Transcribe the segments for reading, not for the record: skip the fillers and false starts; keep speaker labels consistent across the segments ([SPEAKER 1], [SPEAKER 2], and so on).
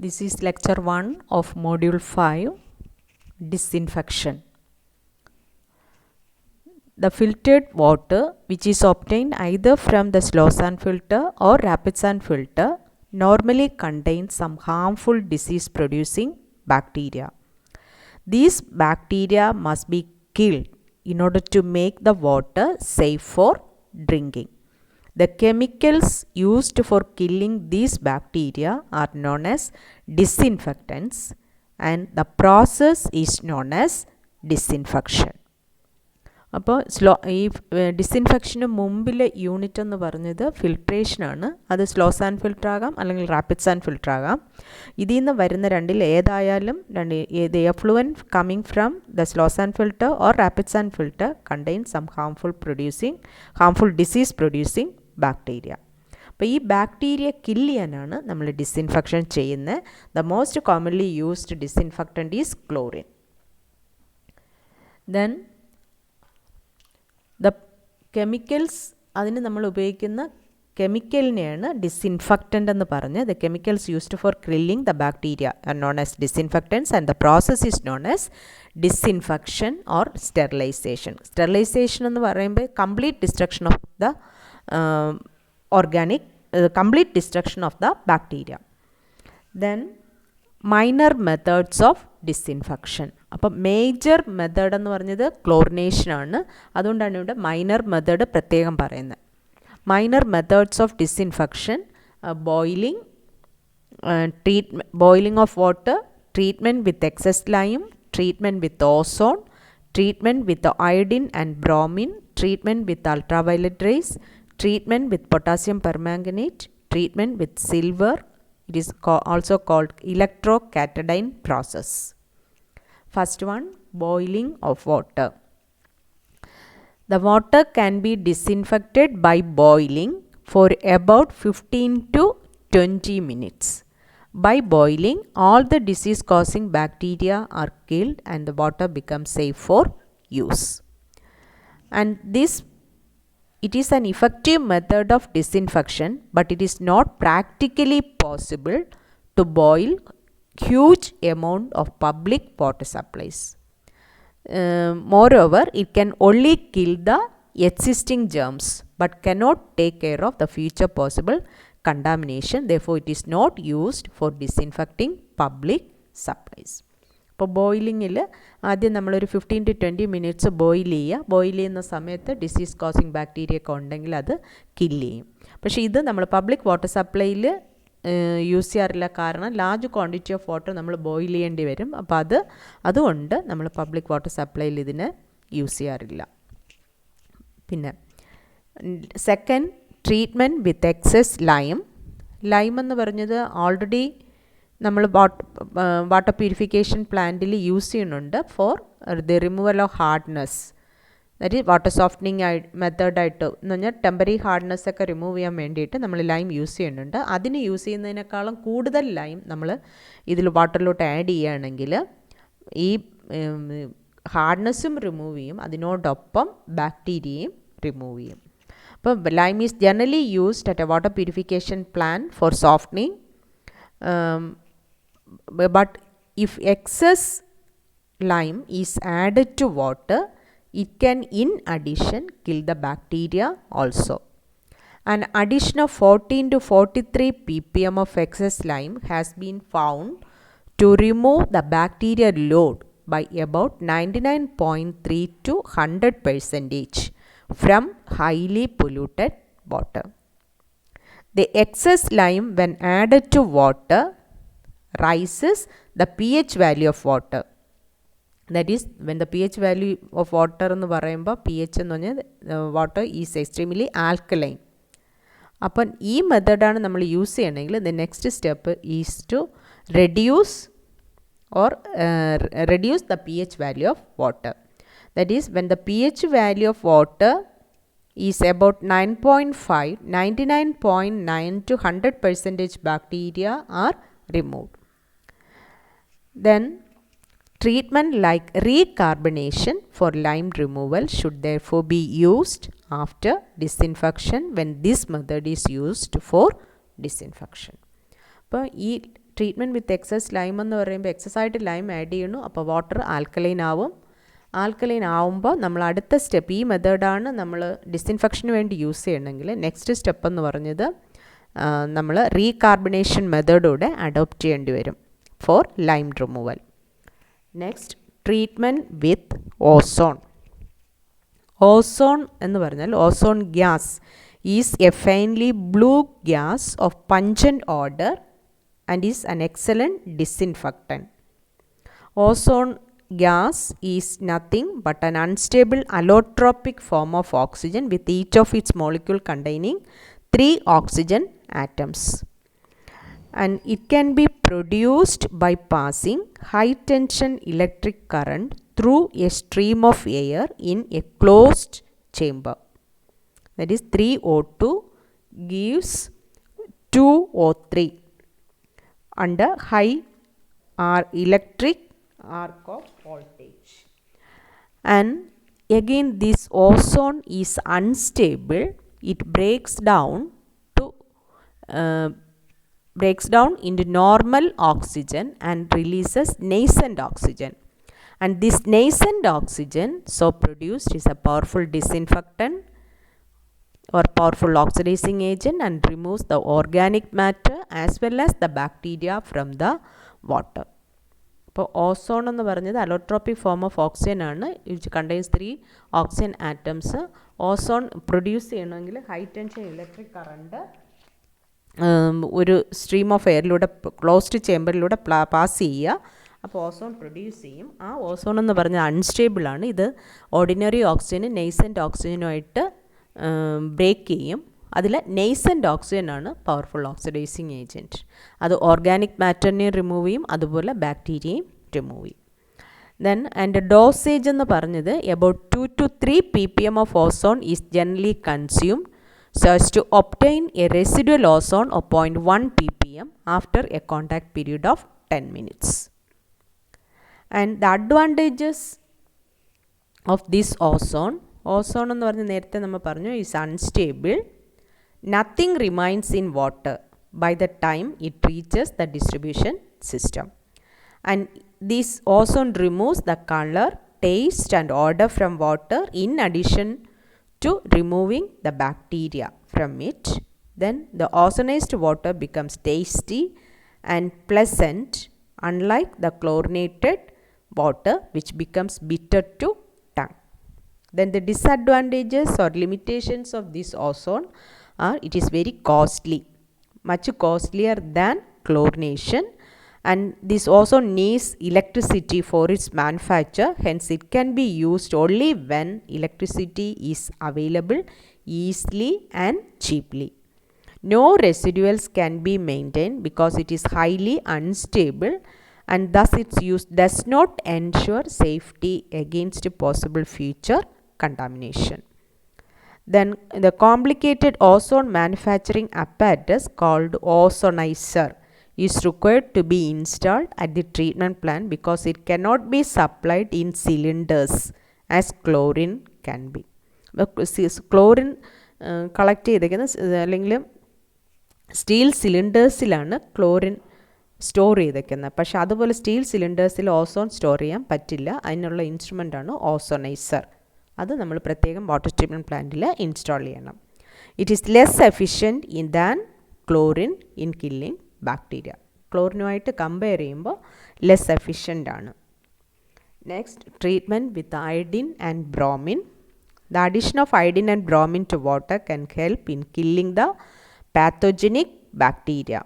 [SPEAKER 1] This is lecture 1 of module 5, disinfection. The filtered water, which is obtained either from the slow sand filter or rapid sand filter, normally contains some harmful disease producing bacteria. These bacteria must be killed in order to make the water safe for drinking. The chemicals used for killing these bacteria are known as disinfectants, and the process is known as disinfection. അപ്പോൾ ഡിസിൻഫെക്ഷന് മുമ്പിലെ unit എന്ന് പറഞ്ഞത് ഫിൽട്രേഷനാണ്. അത് slow sand filter ആകാം അല്ലെങ്കിൽ rapid sand filter ആകാം. ഇതിൽ നിന്ന് വരുന്ന രണ്ടിൽ ഏതായാലും the effluent coming from the slow sand filter or rapid sand filter contains some harmful disease producing bacteria. അപ്പോൾ ഈ ബാക്ടീരിയ കില്ല് ചെയ്യാനാണ് നമ്മൾ ഡിസിൻഫെക്ഷൻ ചെയ്യുന്നത്. The most commonly used disinfectant is chlorine. Then the chemicals, അതിന് നമ്മൾ ഉപയോഗിക്കുന്ന കെമിക്കലിനെയാണ് disinfectant എന്ന് പറഞ്ഞ്. The chemicals used for killing the bacteria are known as disinfectants and the process is known as disinfection or sterilization. Sterilization എന്ന് പറയുമ്പോൾ complete destruction of the complete destruction of the bacteria. Then minor methods of disinfection. അപ്പോൾ major method എന്ന് പറഞ്ഞത് chlorination ആണ്. അതുകൊണ്ടാണ് ഇവിടെ minor method പ്രത്യേകം പറയുന്നത്. Minor methods of disinfection: boiling of water, treatment with excess lime, treatment with ozone, treatment with iodine and bromine, treatment with ultraviolet rays, treatment with potassium permanganate, treatment with silver. It is also called electrocatadine process. First one, boiling of water. The water can be disinfected by boiling for about 15 to 20 minutes. By boiling, all the disease causing bacteria are killed and the water becomes safe for use. And it is an effective method of disinfection, but it is not practically possible to boil huge amount of public water supplies. Moreover, it can only kill the existing germs but cannot take care of the future possible contamination. Therefore, it is not used for disinfecting public supplies. ഇപ്പോൾ ബോയിലിങ്ങിൽ ആദ്യം നമ്മളൊരു 15 to 20 minutes boil ചെയ്യുക. Boil ചെയ്യുന്ന സമയത്ത് disease causing bacteria ഒക്കെ ഉണ്ടെങ്കിൽ അത് kill ചെയ്യും. പക്ഷേ ഇത് നമ്മൾ പബ്ലിക് വാട്ടർ സപ്ലൈയിൽ യൂസ് ചെയ്യാറില്ല. കാരണം ലാർജ് ക്വാണ്ടിറ്റി ഓഫ് വാട്ടർ നമ്മൾ ബോയിൽ ചെയ്യേണ്ടി വരും. അപ്പോൾ അതുകൊണ്ട് നമ്മൾ പബ്ലിക് വാട്ടർ സപ്ലൈയിൽ ഇതിനെ യൂസ് ചെയ്യാറില്ല. പിന്നെ second, treatment with excess lime. Lime എന്ന് പറഞ്ഞത് ഓൾറെഡി നമ്മൾ വാട്ടർ പ്യൂരിഫിക്കേഷൻ പ്ലാന്റിൽ യൂസ് ചെയ്യുന്നുണ്ട് for the removal of hardness. That is water softening മെത്തേഡായിട്ട് എന്ന് പറഞ്ഞാൽ ടെമ്പററി ഹാർഡ്നെസ് ഒക്കെ റിമൂവ് ചെയ്യാൻ വേണ്ടിയിട്ട് നമ്മൾ ലൈം യൂസ് ചെയ്യുന്നുണ്ട്. അതിന് യൂസ് ചെയ്യുന്നതിനേക്കാളും കൂടുതൽ ലൈം നമ്മൾ ഇതിൽ വാട്ടറിലോട്ട് ആഡ് ചെയ്യുകയാണെങ്കിൽ ഈ ഹാർഡ്നെസ്സും റിമൂവ് ചെയ്യും, അതിനോടൊപ്പം ബാക്ടീരിയയും റിമൂവ് ചെയ്യും. അപ്പോൾ lime is generally used at a water purification plant for softening. But if excess lime is added to water, it can in addition kill the bacteria also. An addition of 14 to 43 ppm of excess lime has been found to remove the bacteria load by about 99.3 to 100% from highly polluted water. The excess lime, when added to water, rises the pH value of water. That is, when the pH value of water എന്ന് പറയുമ്പോൾ pH എന്ന് പറഞ്ഞാൽ water is extremely alkaline. അപ്പം ഈ മെത്തേഡാണ് നമ്മൾ use ചെയ്യണമെങ്കിൽ the next step is to reduce the pH value of water. That is, when the pH value of water is about 9.5, 99.9 to 100% bacteria are removed. Then treatment like recarbonation for lime removal should therefore be used after disinfection when this method is used for disinfection. അപ്പോൾ ഈ treatment with excess lime എന്ന് പറയുമ്പോൾ excess ആയിട്ട് lime add ചെയ്യണു, അപ്പോൾ water alkaline ആവും. Alkaline ആവുമ്പോൾ നമ്മൾ അടുത്ത സ്റ്റെപ്പ്, ഈ മെത്തേഡാണ് നമ്മൾ ഡിസിൻഫെക്ഷന് വേണ്ടി യൂസ് ചെയ്യണമെങ്കിൽ നെക്സ്റ്റ് സ്റ്റെപ്പ് എന്ന് പറഞ്ഞത് നമ്മൾ റീകാർബണേഷൻ മെത്തേഡൂടെ അഡോപ്റ്റ് ചെയ്യേണ്ടി വരും for lime removal. Next treatment with ozone. Ozone എന്ന് പറഞ്ഞാൽ ozone gas is a finely blue gas of pungent odour and is an excellent disinfectant. Ozone gas is nothing but an unstable allotropic form of oxygen with each of its molecule containing 3 oxygen atoms. And it can be produced by passing high tension electric current through a stream of air in a closed chamber. That is 3O2 gives 2O3 under high electric arc of voltage. And again this ozone is unstable. It breaks down into normal oxygen and releases nascent oxygen. And this nascent oxygen so produced is a powerful disinfectant or powerful oxidizing agent and removes the organic matter as well as the bacteria from the water. അപ്പോൾ ozone എന്ന് പറഞ്ഞത് അലോട്രോപ്പിക് form of oxygen ആണ്. It contains 3 oxygen atoms. Ozone produce ചെയ്യണമെങ്കിൽ high tension electric current ഒരു stream of എയറിലൂടെ closed ചേമ്പറിലൂടെ pass ചെയ്യുക. അപ്പോൾ ozone produce ചെയ്യും. ആ ഓസോൺ എന്ന് പറഞ്ഞാൽ അൺസ്റ്റേബിളാണ്. ഇത് ഓർഡിനറി ഓക്സിജനും നെയ്സൻറ്റ് ഓക്സിജനുമായിട്ട് ബ്രേക്ക് ചെയ്യും. അതിൽ നെയ്സൻറ്റ് ഓക്സിജനാണ് പവർഫുൾ ഓക്സിഡൈസിങ് ഏജൻറ്റ്. അത് ഓർഗാനിക് മാറ്ററിനെയും റിമൂവ് ചെയ്യും, അതുപോലെ ബാക്ടീരിയയും റിമൂവ് ചെയ്യും. ദെൻ ആൻഡ് ഡോസേജ് എന്ന് പറഞ്ഞത് about 2 to 3 ppm of ozone is generally consumed so as to obtain a residual ozone of 0.1 ppm after a contact period of 10 minutes. And the advantages of this ozone എന്ന് പറഞ്ഞ് നേരത്തെ നമ്മൾ പറഞ്ഞു is unstable. Nothing remains in water by the time it reaches the distribution system. And this ozone removes the color, taste and odor from water in addition to removing the bacteria from it. Then the ozonized water becomes tasty and pleasant, unlike the chlorinated water which becomes bitter to tongue. Then the disadvantages or limitations of this ozone are it is very costly, much costlier than chlorination, and this ozone needs electricity for its manufacture. Hence it can be used only when electricity is available easily and cheaply. No residuals can be maintained because it is highly unstable, and thus its use does not ensure safety against possible future contamination. Then the complicated ozone manufacturing apparatus called ozonizer is required to be installed at the treatment plant because it cannot be supplied in cylinders as chlorine can be. Chlorine collect ചെയ്തേക്കുന്ന അല്ലെങ്കിൽ steel സിലിണ്ടേഴ്സിലാണ് chlorine store ചെയ്തേക്കുന്നത്. പക്ഷേ അതുപോലെ steel സിലിണ്ടേഴ്സിൽ ozone store ചെയ്യാൻ പറ്റില്ല. അതിനുള്ള ഇൻസ്ട്രുമെൻ്റാണ് ഓസോണൈസർ. അത് നമ്മൾ പ്രത്യേകം വാട്ടർ ട്രീറ്റ്മെൻറ്റ് പ്ലാന്റിൽ ഇൻസ്റ്റാൾ ചെയ്യണം. It is less efficient than chlorine in killing bacteria. ക്ലോറിനുമായിട്ട് കമ്പയർ ചെയ്യുമ്പോൾ ലെസ് എഫിഷ്യൻ്റ് ആണ്. Next treatment with iodine and bromine. The addition of iodine and bromine to water can help in killing the pathogenic bacteria.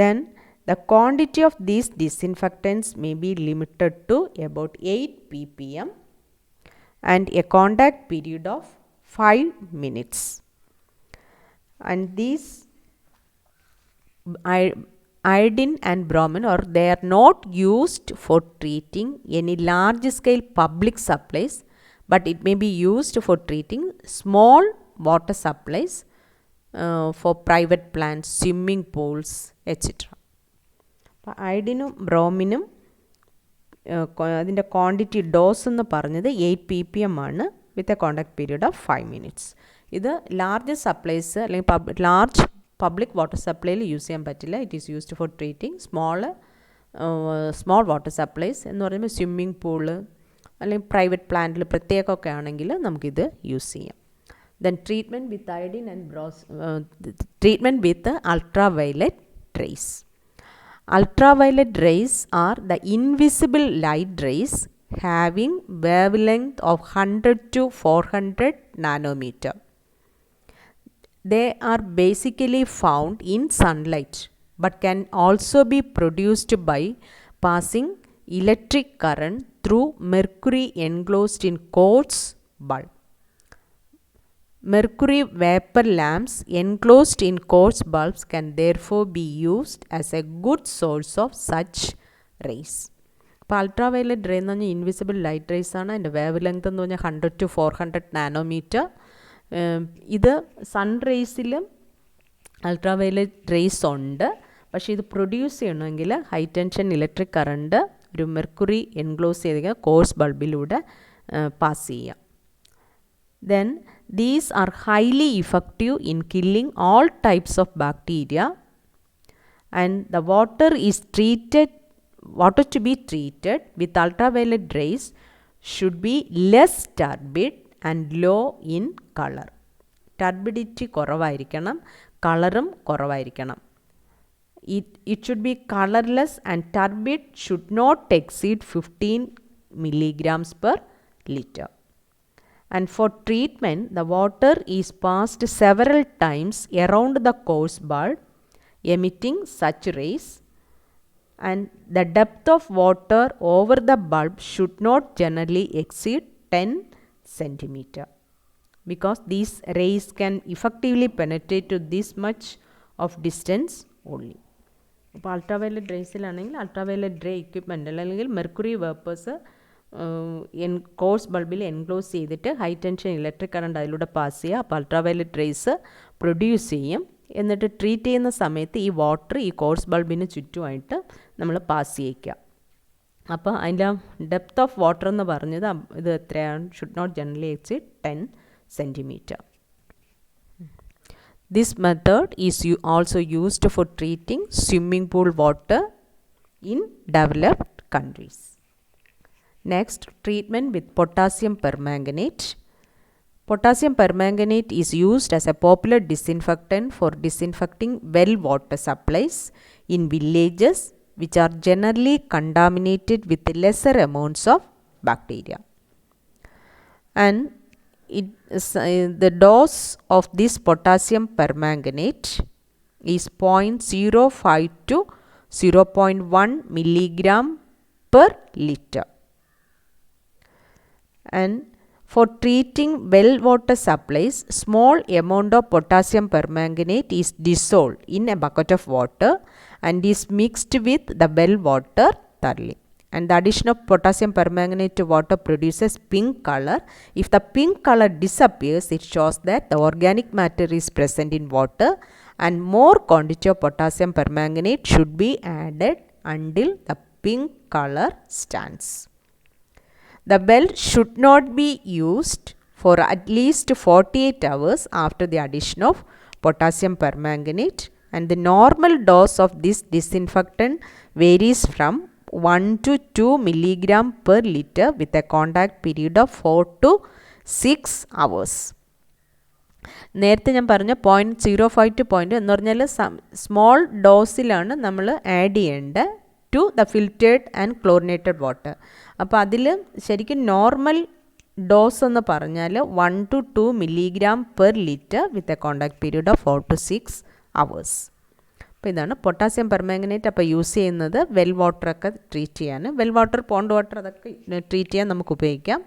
[SPEAKER 1] Then the quantity of these disinfectants may be limited to about 8 ppm and a contact period of 5 minutes. And these iodine and bromine, or they are not used for treating any large scale public supplies, but it may be used for treating small water supplies for private plants, swimming pools, etc. അയഡിനും ബ്രോമിനും അതിൻ്റെ quantity dose എന്ന് പറഞ്ഞത് 8 ppm ആണ് with a contact period of 5 minutes. ഇത് large supplies അല്ലെങ്കിൽ large public water സപ്ലൈയിൽ use ചെയ്യാൻ പറ്റില്ല. It is used for treating small water supplies എന്ന് പറയുമ്പോൾ സ്വിമ്മിംഗ് പൂള് അല്ലെങ്കിൽ പ്രൈവറ്റ് പ്ലാന്റിൽ പ്രത്യേകമൊക്കെ ആണെങ്കിൽ നമുക്കിത് യൂസ് ചെയ്യാം. Then treatment with iodine and treatment with ultraviolet raise. Ultraviolet rays are the invisible light rays having wavelength of 100 to 400 nanometer. They are basically found in sunlight but can also be produced by passing electric current through mercury enclosed in quartz bulb. Mercury vapor lamps enclosed in quartz bulbs can therefore be used as a good source of such rays. അപ്പോൾ ultraviolet ray എന്ന് പറഞ്ഞാൽ invisible light rays ആണ്. അതിൻ്റെ wave length എന്ന് പറഞ്ഞാൽ 100 to 400 nanometre. ഇത് sun റേസിലും ultraviolet raise ഉണ്ട്. പക്ഷേ ഇത് പ്രൊഡ്യൂസ് ചെയ്യണമെങ്കിൽ ഹൈ ടെൻഷൻ ഇലക്ട്രിക് കറണ്ട് ഒരു മെർക്കുറി എൻക്ലോസ് ചെയ്ത കോഴ്സ് ബൾബിലൂടെ പാസ് ചെയ്യാം. Then these are highly effective in killing all types of bacteria, and the water to be treated with ultraviolet rays should be less turbid and low in color. Turbidity കുറവായിരിക്കണം, കളറും കുറവായിരിക്കണം. It should be colorless and turbid should not exceed 15 milligrams per liter. And for treatment, the water is passed several times around the course bulb, emitting such rays, and the depth of water over the bulb should not generally exceed 10 centimeter, because these rays can effectively penetrate to this much of distance only. അപ്പോൾ ultraviolet റേസിലാണെങ്കിൽ ultraviolet ray equipment അല്ലെങ്കിൽ mercury vapours course ബൾബിൽ enclose ചെയ്തിട്ട് high tension electric current അതിലൂടെ pass ചെയ്യുക. അപ്പോൾ ultraviolet raise produce ചെയ്യും. എന്നിട്ട് treat ചെയ്യുന്ന സമയത്ത് ഈ വാട്ടർ ഈ കോഴ്സ് ബൾബിന് ചുറ്റുമായിട്ട് നമ്മൾ പാസ് ചെയ്യിക്കുക. അപ്പോൾ അതിൻ്റെ ഡെപ്ത് ഓഫ് വാട്ടർ എന്ന് പറഞ്ഞത് ഇത് എത്രയാണ്? Should not generally exceed 10 centimeter. This method is also used for treating swimming pool water in developed countries. Next, treatment with potassium permanganate. Potassium permanganate is used as a popular disinfectant for disinfecting well water supplies in villages which are generally contaminated with lesser amounts of bacteria. And the dose of this potassium permanganate is 0.05 to 0.1 milligram per liter. And for treating well water supplies, small amount of potassium permanganate is dissolved in a bucket of water and is mixed with the well water thoroughly. And the addition of potassium permanganate to water produces pink color. If the pink color disappears, it shows that the organic matter is present in water, and more quantity of potassium permanganate should be added until the pink color stands. The well should not be used for at least 48 hours after the addition of potassium permanganate, and the normal dose of this disinfectant varies from 1 to 2 milligram per liter with a contact period of 4 to 6 hours. നേരത്തെ ഞാൻ പറഞ്ഞ 0.05 to എന്ന് പറഞ്ഞാൽ small ഡോസിലാണ് നമ്മൾ add ചെയ്യേണ്ടത് to the filtered and chlorinated water. അപ്പോൾ അതിൽ ശരിക്കും നോർമൽ ഡോസ് എന്ന് പറഞ്ഞാൽ 1 to 2 milligram per liter with a contact period of 4 to 6 hours. അപ്പോൾ ഇതാണ് പൊട്ടാസ്യം പെർമാംഗനേറ്റ്. അപ്പോൾ യൂസ് ചെയ്യുന്നത് വെൽ വാട്ടറൊക്കെ ട്രീറ്റ് ചെയ്യാൻ, വെൽ വാട്ടർ, പോണ്ട് വാട്ടർ അതൊക്കെ ട്രീറ്റ് ചെയ്യാൻ നമുക്ക് ഉപയോഗിക്കാം.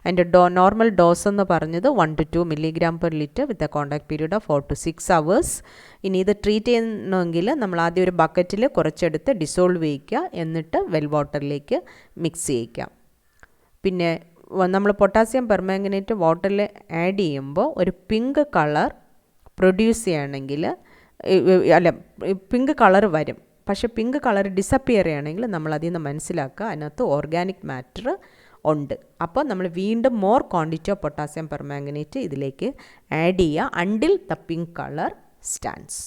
[SPEAKER 1] അതിൻ്റെ നോർമൽ ഡോസ് എന്ന് പറഞ്ഞത് 1 to 2 milligram per liter with a contact period of 4 to 6 hours. ഇനി ഇത് ട്രീറ്റ് ചെയ്യണമെങ്കിൽ നമ്മൾ ആദ്യം ഒരു ബക്കറ്റിൽ കുറച്ചെടുത്ത് ഡിസോൾവ് ചെയ്യിക്കുക, എന്നിട്ട് വെൽ വാട്ടറിലേക്ക് മിക്സ് ചെയ്യിക്കാം. പിന്നെ നമ്മൾ പൊട്ടാസ്യം പെർമാംഗനേറ്റ് വാട്ടറിൽ ആഡ് ചെയ്യുമ്പോൾ ഒരു പിങ്ക് കളർ പ്രൊഡ്യൂസ് ചെയ്യുകയാണെങ്കിൽ, അല്ല പിങ്ക് കളർ വരും, പക്ഷേ പിങ്ക് കളർ ഡിസപ്പിയർ ചെയ്യുകയാണെങ്കിൽ നമ്മൾ അതിൽ നിന്ന് മനസ്സിലാക്കുക അതിനകത്ത് ഓർഗാനിക് മാറ്റർ ഉണ്ട്. അപ്പോൾ നമ്മൾ വീണ്ടും more quantity of potassium permanganate ഇതിലേക്ക് ആഡ് ചെയ്യുക until the pink colour stands.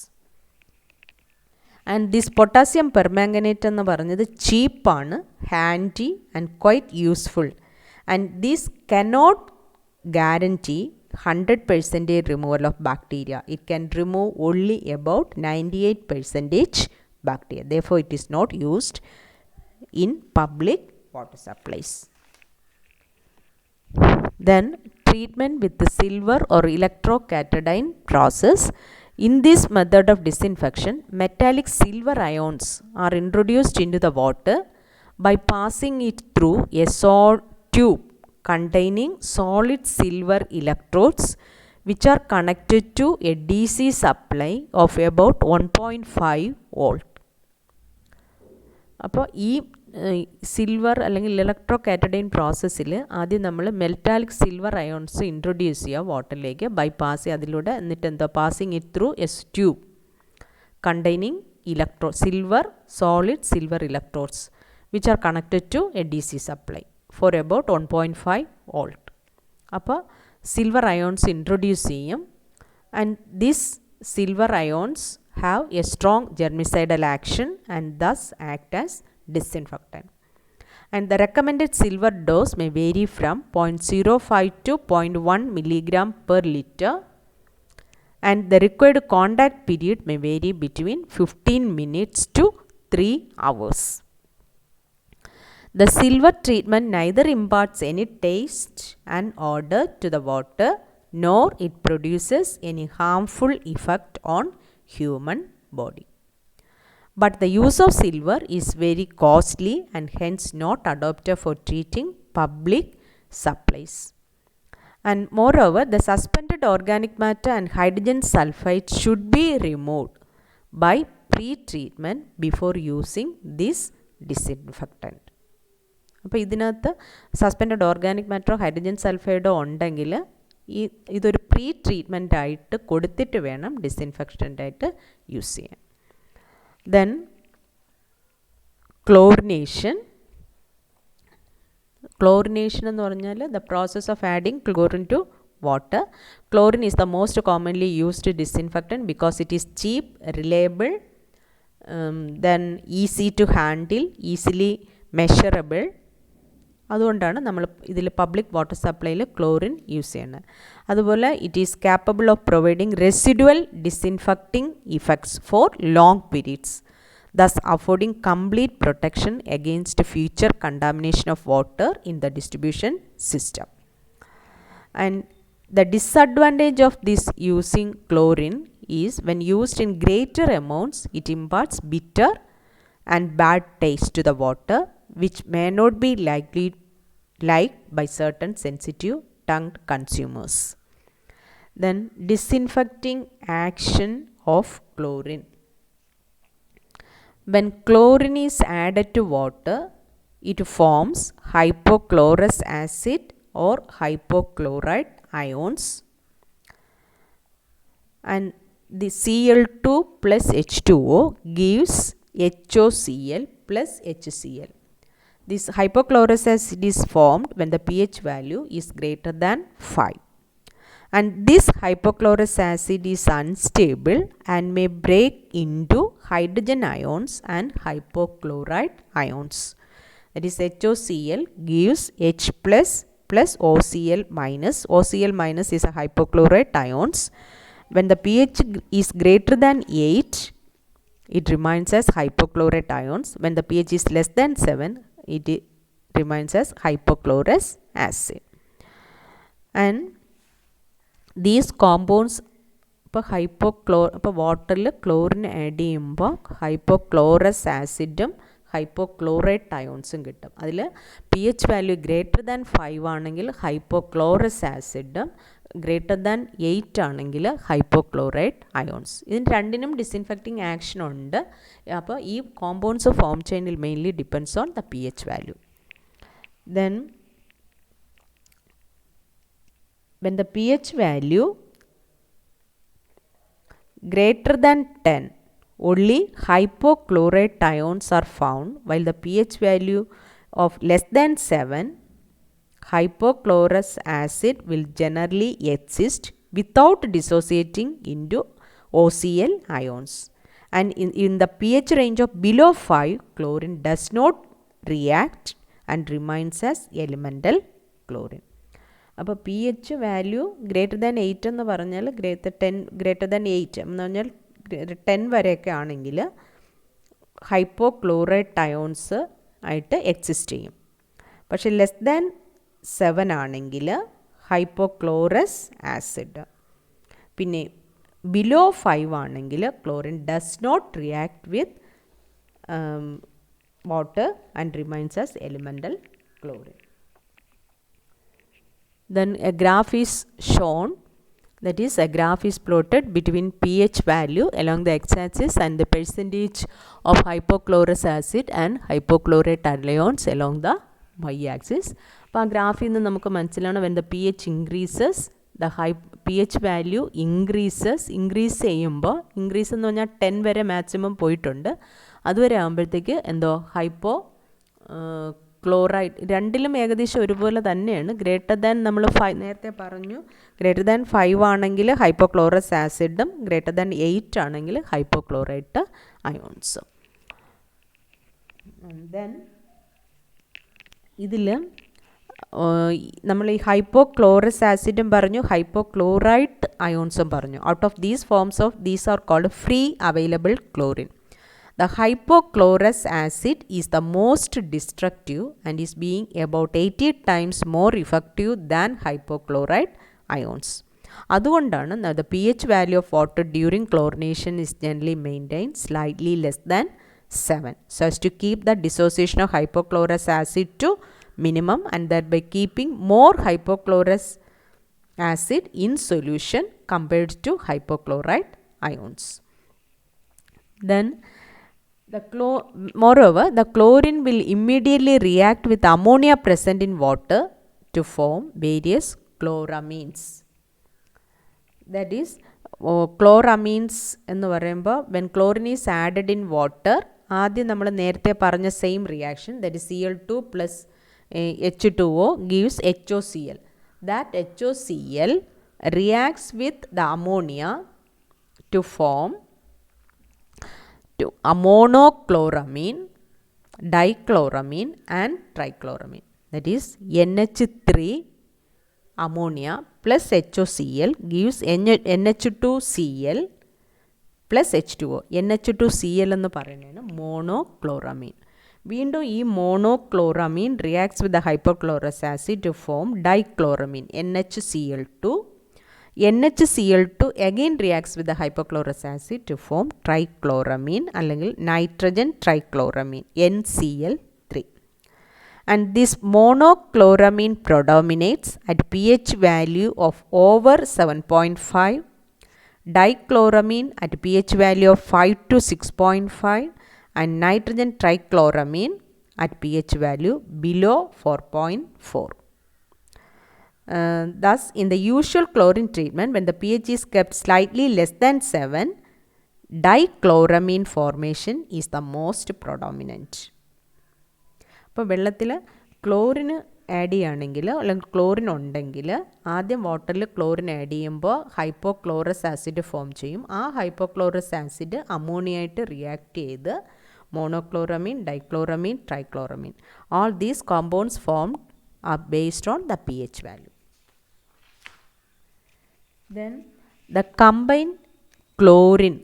[SPEAKER 1] And this potassium permanganate എന്ന് പറഞ്ഞത് ചീപ്പാണ്, handy and quite useful. And this cannot guarantee 100% removal of bacteria. It can remove only about 98% bacteria. Therefore, it is not used in public water supplies. Then, treatment with the silver or electrocatadine process. In this method of disinfection, metallic silver ions are introduced into the water by passing it through a saw tube containing solid silver electrodes which are connected to a DC supply of about 1.5 volt. അപ്പോൾ ഈ silver അല്ലെങ്കിൽ ഇലക്ട്രോകാറ്റഡൈൻ പ്രോസസ്സിൽ ആദ്യം നമ്മൾ metallic silver ions introduce ചെയ്യുക വാട്ടറിലേക്ക്, bypass ചെയ്യുക അതിലൂടെ. എന്നിട്ട് എന്താ, passing it through S tube containing solid silver electrodes which are connected to a DC supply for about 1.5 volt. അപ്പോൾ സിൽവർ അയോൺസ് ഇൻട്രൊഡ്യൂസ് ചെയ്യും. And this silver ions have a strong germicidal action and thus act as disinfectant. And the recommended silver dose may vary from 0.05 to 0.1 milligram per liter, and the required contact period may vary between 15 minutes to 3 hours. The silver treatment neither imparts any taste and odor to the water nor it produces any harmful effect on human body. But the use of silver is very costly and hence not adopted for treating public supplies. And moreover, the suspended organic matter and hydrogen sulfide should be removed by pre-treatment before using this disinfectant. അപ്പോൾ ഇതിനകത്ത് suspended organic മാറ്ററോ hydrogen സൾഫൈഡോ ഉണ്ടെങ്കിൽ ഇതൊരു pre treatment ആയിട്ട് കൊടുത്തിട്ട് വേണം ഡിസിൻഫെക്ഷൻ്റായിട്ട് യൂസ് ചെയ്യാൻ. ദെൻ ക്ലോറിനേഷൻ എന്ന് പറഞ്ഞാൽ the process of adding chlorine to water. Chlorine is the most commonly used disinfectant because it is cheap, reliable, then easy to handle, easily measurable. അതുകൊണ്ടാണ് നമ്മൾ ഇതിൽ പബ്ലിക് വാട്ടർ സപ്ലൈയിൽ ക്ലോറിൻ യൂസ് ചെയ്യുന്നത്. അതുപോലെ it is capable of providing residual disinfecting effects for long periods, thus affording complete protection against future contamination of water in the distribution system. And the disadvantage of this using chlorine is when used in greater amounts, it imparts bitter and bad taste to the water, which may not be liked by certain sensitive tongued consumers. Then disinfecting action of chlorine. When chlorine is added to water, it forms hypochlorous acid or hypochlorite ions, and the Cl2 plus H2O gives HOCl plus HCl. This hypochlorous acid is formed when the pH value is greater than 5. And this hypochlorous acid is unstable and may break into hydrogen ions and hypochlorite ions. That is, HOCl gives H plus OCl minus. OCl minus is a hypochlorite ions. When the pH is greater than 8, it remains as hypochlorite ions. When the pH is less than 7, it remains as hypochlorous acid. And these compounds ഇപ്പോൾ വാട്ടറിൽ chlorine add ചെയ്യുമ്പോൾ hypochlorous ആസിഡും hypochlorite അയോൺസും കിട്ടും. അതിൽ P H value greater than 5 ആണെങ്കിൽ hypochlorous ആസിഡും greater than 8 ആണെങ്കിൽ hypochlorite ions. ഇതിന് രണ്ടിനും ഡിസിൻഫെക്റ്റിംഗ് ആക്ഷൻ ഉണ്ട്. അപ്പോൾ ഈ കോമ്പൗണ്ട്സ് ഫോം ചെയ്യുന്നതിൽ mainly depends on the P H value. Then when the pH value greater than 10, only hypochlorite ions are found, while the pH value of less than 7, hypochlorous acid will generally exist without dissociating into OCl ions. and in the pH range of below 5, chlorine does not react and remains as elemental chlorine. അപ്പോൾ P H value greater than 8 എന്ന് പറഞ്ഞാൽ greater than 8 എന്ന് പറഞ്ഞാൽ 10 വരെയൊക്കെ ആണെങ്കിൽ hypochloride ions ആയിട്ട് exist ചെയ്യും. പക്ഷേ ലെസ് ദാൻ 7 ആണെങ്കിൽ ഹൈപ്പോക്ലോറസ് ആസിഡ്. പിന്നെ ബിലോ 5 ആണെങ്കിൽ chlorine does not react with water and remains as elemental chlorine. Then a graph is shown, that is a graph is plotted between pH value along the x-axis and the percentage of hypochlorous acid and hypochlorite ions along the y-axis. അപ്പോൾ ആ ഗ്രാഫിൽ നിന്ന് നമുക്ക് മനസ്സിലാണ് when the pH increases the pH value increase ചെയ്യുമ്പോൾ increase എന്ന് പറഞ്ഞാൽ 10 വരെ മാക്സിമം പോയിട്ടുണ്ട്. അതുവരെ ആകുമ്പോഴത്തേക്ക് എന്തോ ക്ലോറൈഡ് രണ്ടിലും ഏകദേശം ഒരുപോലെ തന്നെയാണ്. ഗ്രേറ്റർ ദാൻ നമ്മൾ 5 നേരത്തെ പറഞ്ഞു, ഗ്രേറ്റർ ദാൻ 5 ആണെങ്കിൽ ഹൈപ്പോക്ലോറസ് ആസിഡും ഗ്രേറ്റർ ദാൻ 8 ആണെങ്കിൽ ഹൈപ്പോക്ലോറൈറ്റ് അയോൺസും. ദെൻ ഇതിൽ നമ്മൾ ഈ ഹൈപ്പോക്ലോറസ് ആസിഡും പറഞ്ഞു, ഹൈപ്പോക്ലോറൈറ്റ് അയോൺസും പറഞ്ഞു. Out of these are called free available chlorine. The hypochlorous acid is the most destructive and is being about 80 times more effective than hypochlorite ions. അതുകൊണ്ടാണ് the pH value of water during chlorination is generally maintained slightly less than 7, so as to keep the dissociation of hypochlorous acid to minimum and thereby keeping more hypochlorous acid in solution compared to hypochlorite ions. Then moreover, the chlorine will immediately react with ammonia present in water to form various chloramines. That is, chloramines എന്ന് പറയുമ്പോൾ when chlorine is added in water, ആദ്യം നമ്മൾ നേരത്തെ പറഞ്ഞ same reaction, that is Cl2 plus H2O gives HOCl. That HOCl reacts with the ammonia to form monochloramine, dichloramine and trichloramine. That is NH3 ammonia plus HOCl gives NH2Cl plus H2O. NH2Cl എന്ന് പറയുന്നതാണ് monochloramine. വീണ്ടും ഈ monochloramine reacts with the hypochlorous acid to form dichloramine, NHCl2. NHCl2 again reacts with the hypochlorous acid to form trichloramine അല്ലെങ്കിൽ nitrogen trichloramine, NCl3. And this monochloramine predominates at pH value of over 7.5, dichloramine at pH value of 5 to 6.5 and nitrogen trichloramine at pH value below 4.4. Thus, in the usual chlorine treatment, when the pH is kept slightly less than 7, dichloramine formation is the most predominant. അപ്പോൾ വെള്ളത്തിൽ ക്ലോറിന് add ചെയ്യുകയാണെങ്കിൽ അല്ലെങ്കിൽ chlorine ഉണ്ടെങ്കിൽ ആദ്യം വാട്ടറിൽ chlorine add ചെയ്യുമ്പോൾ hypochlorous acid form ചെയ്യും. ആ ഹൈപ്പോക്ലോറസ് ആസിഡ് അമോണിയായിട്ട് റിയാക്ട് ചെയ്ത് മോണോക്ലോറമീൻ, ഡൈക്ലോറമീൻ, ട്രൈക്ലോറമീൻ, all these compounds formed are based on the pH value. Then the combined chlorine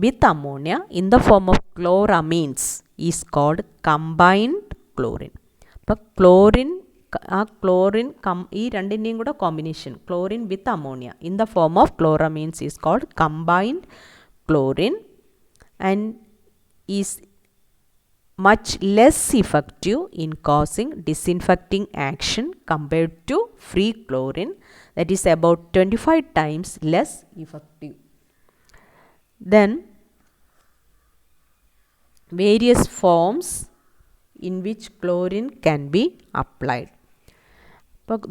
[SPEAKER 1] with ammonia in the form of chloramines is called combined chlorine. അപ്പോൾ ഈ രണ്ടിൻ്റെയും കൂടെ combination chlorine with ammonia in the form of chloramines is called combined chlorine and is much less effective in causing disinfecting action compared to free chlorine, that is about 25 times less effective. Then various forms in which chlorine can be applied.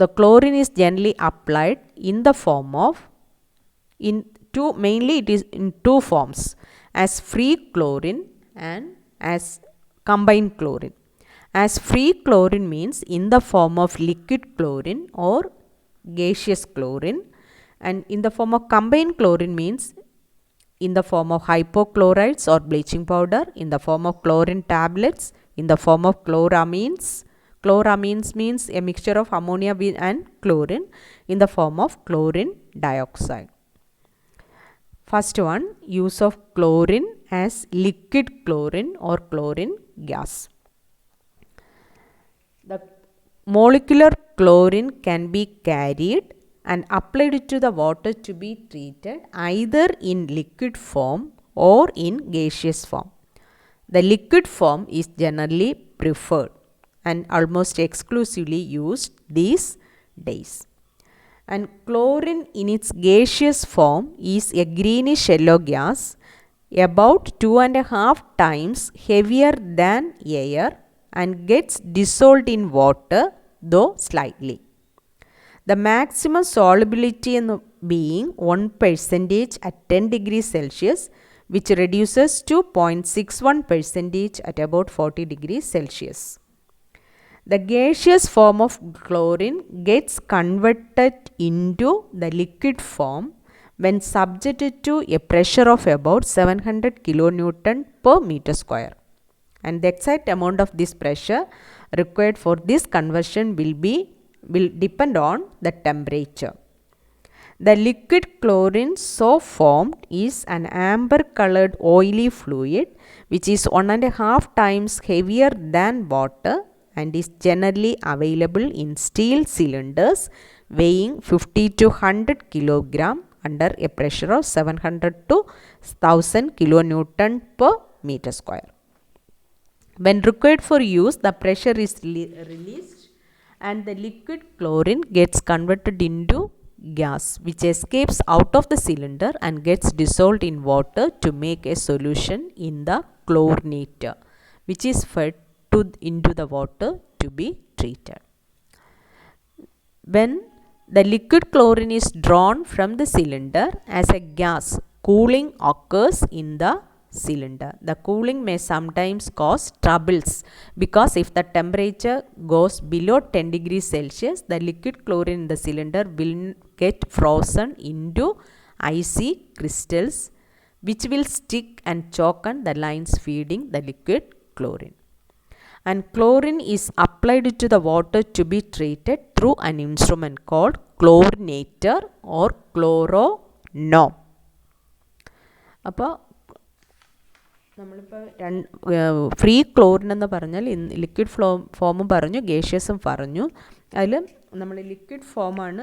[SPEAKER 1] The chlorine is generally applied in the form of mainly it is in two forms, as free chlorine and as combined chlorine. As free chlorine means in the form of liquid chlorine or gaseous chlorine, and in the form of combined chlorine means in the form of hypochlorites or bleaching powder, in the form of chlorine tablets, in the form of chloramines. Chloramines means a mixture of ammonia and chlorine, in the form of chlorine dioxide. First one, use of chlorine as liquid chlorine or chlorine gas. The molecular chlorine can be carried and applied to the water to be treated either in liquid form or in gaseous form. The liquid form is generally preferred and almost exclusively used these days. And chlorine in its gaseous form is a greenish yellow gas about 2.5 times heavier than air and gets dissolved in water, though slightly. The maximum solubility being 1% at 10 degrees Celsius, which reduces to 0.61% at about 40 degrees Celsius. The gaseous form of chlorine gets converted into the liquid form when subjected to a pressure of about 700 kilonewton per meter square. And the exact amount of this pressure required for this conversion will depend on the temperature. The liquid chlorine so formed is an amber colored oily fluid which is 1.5 times heavier than water and is generally available in steel cylinders weighing 50 to 100 kilogram under a pressure of 700 to 1000 kilonewton per meter square. When required for use, the pressure is released and the liquid chlorine gets converted into gas which escapes out of the cylinder and gets dissolved in water to make a solution in the chlorinator, which is fed into the water to be treated. When the liquid chlorine is drawn from the cylinder as a gas, cooling occurs in the cylinder. The cooling may sometimes cause troubles because if the temperature goes below 10 degrees Celsius, the liquid chlorine in the cylinder will get frozen into icy crystals which will stick and choke on the lines feeding the liquid chlorine. And chlorine is applied to the water to be treated through an instrument called chlorinator or chloronom. അപ്പോൾ നമ്മളിപ്പോൾ free chlorine എന്ന് പറഞ്ഞാൽ liquid ഫോമും പറഞ്ഞു ഗേഷ്യസും പറഞ്ഞു. അതിൽ നമ്മൾ liquid ഫോമാണ്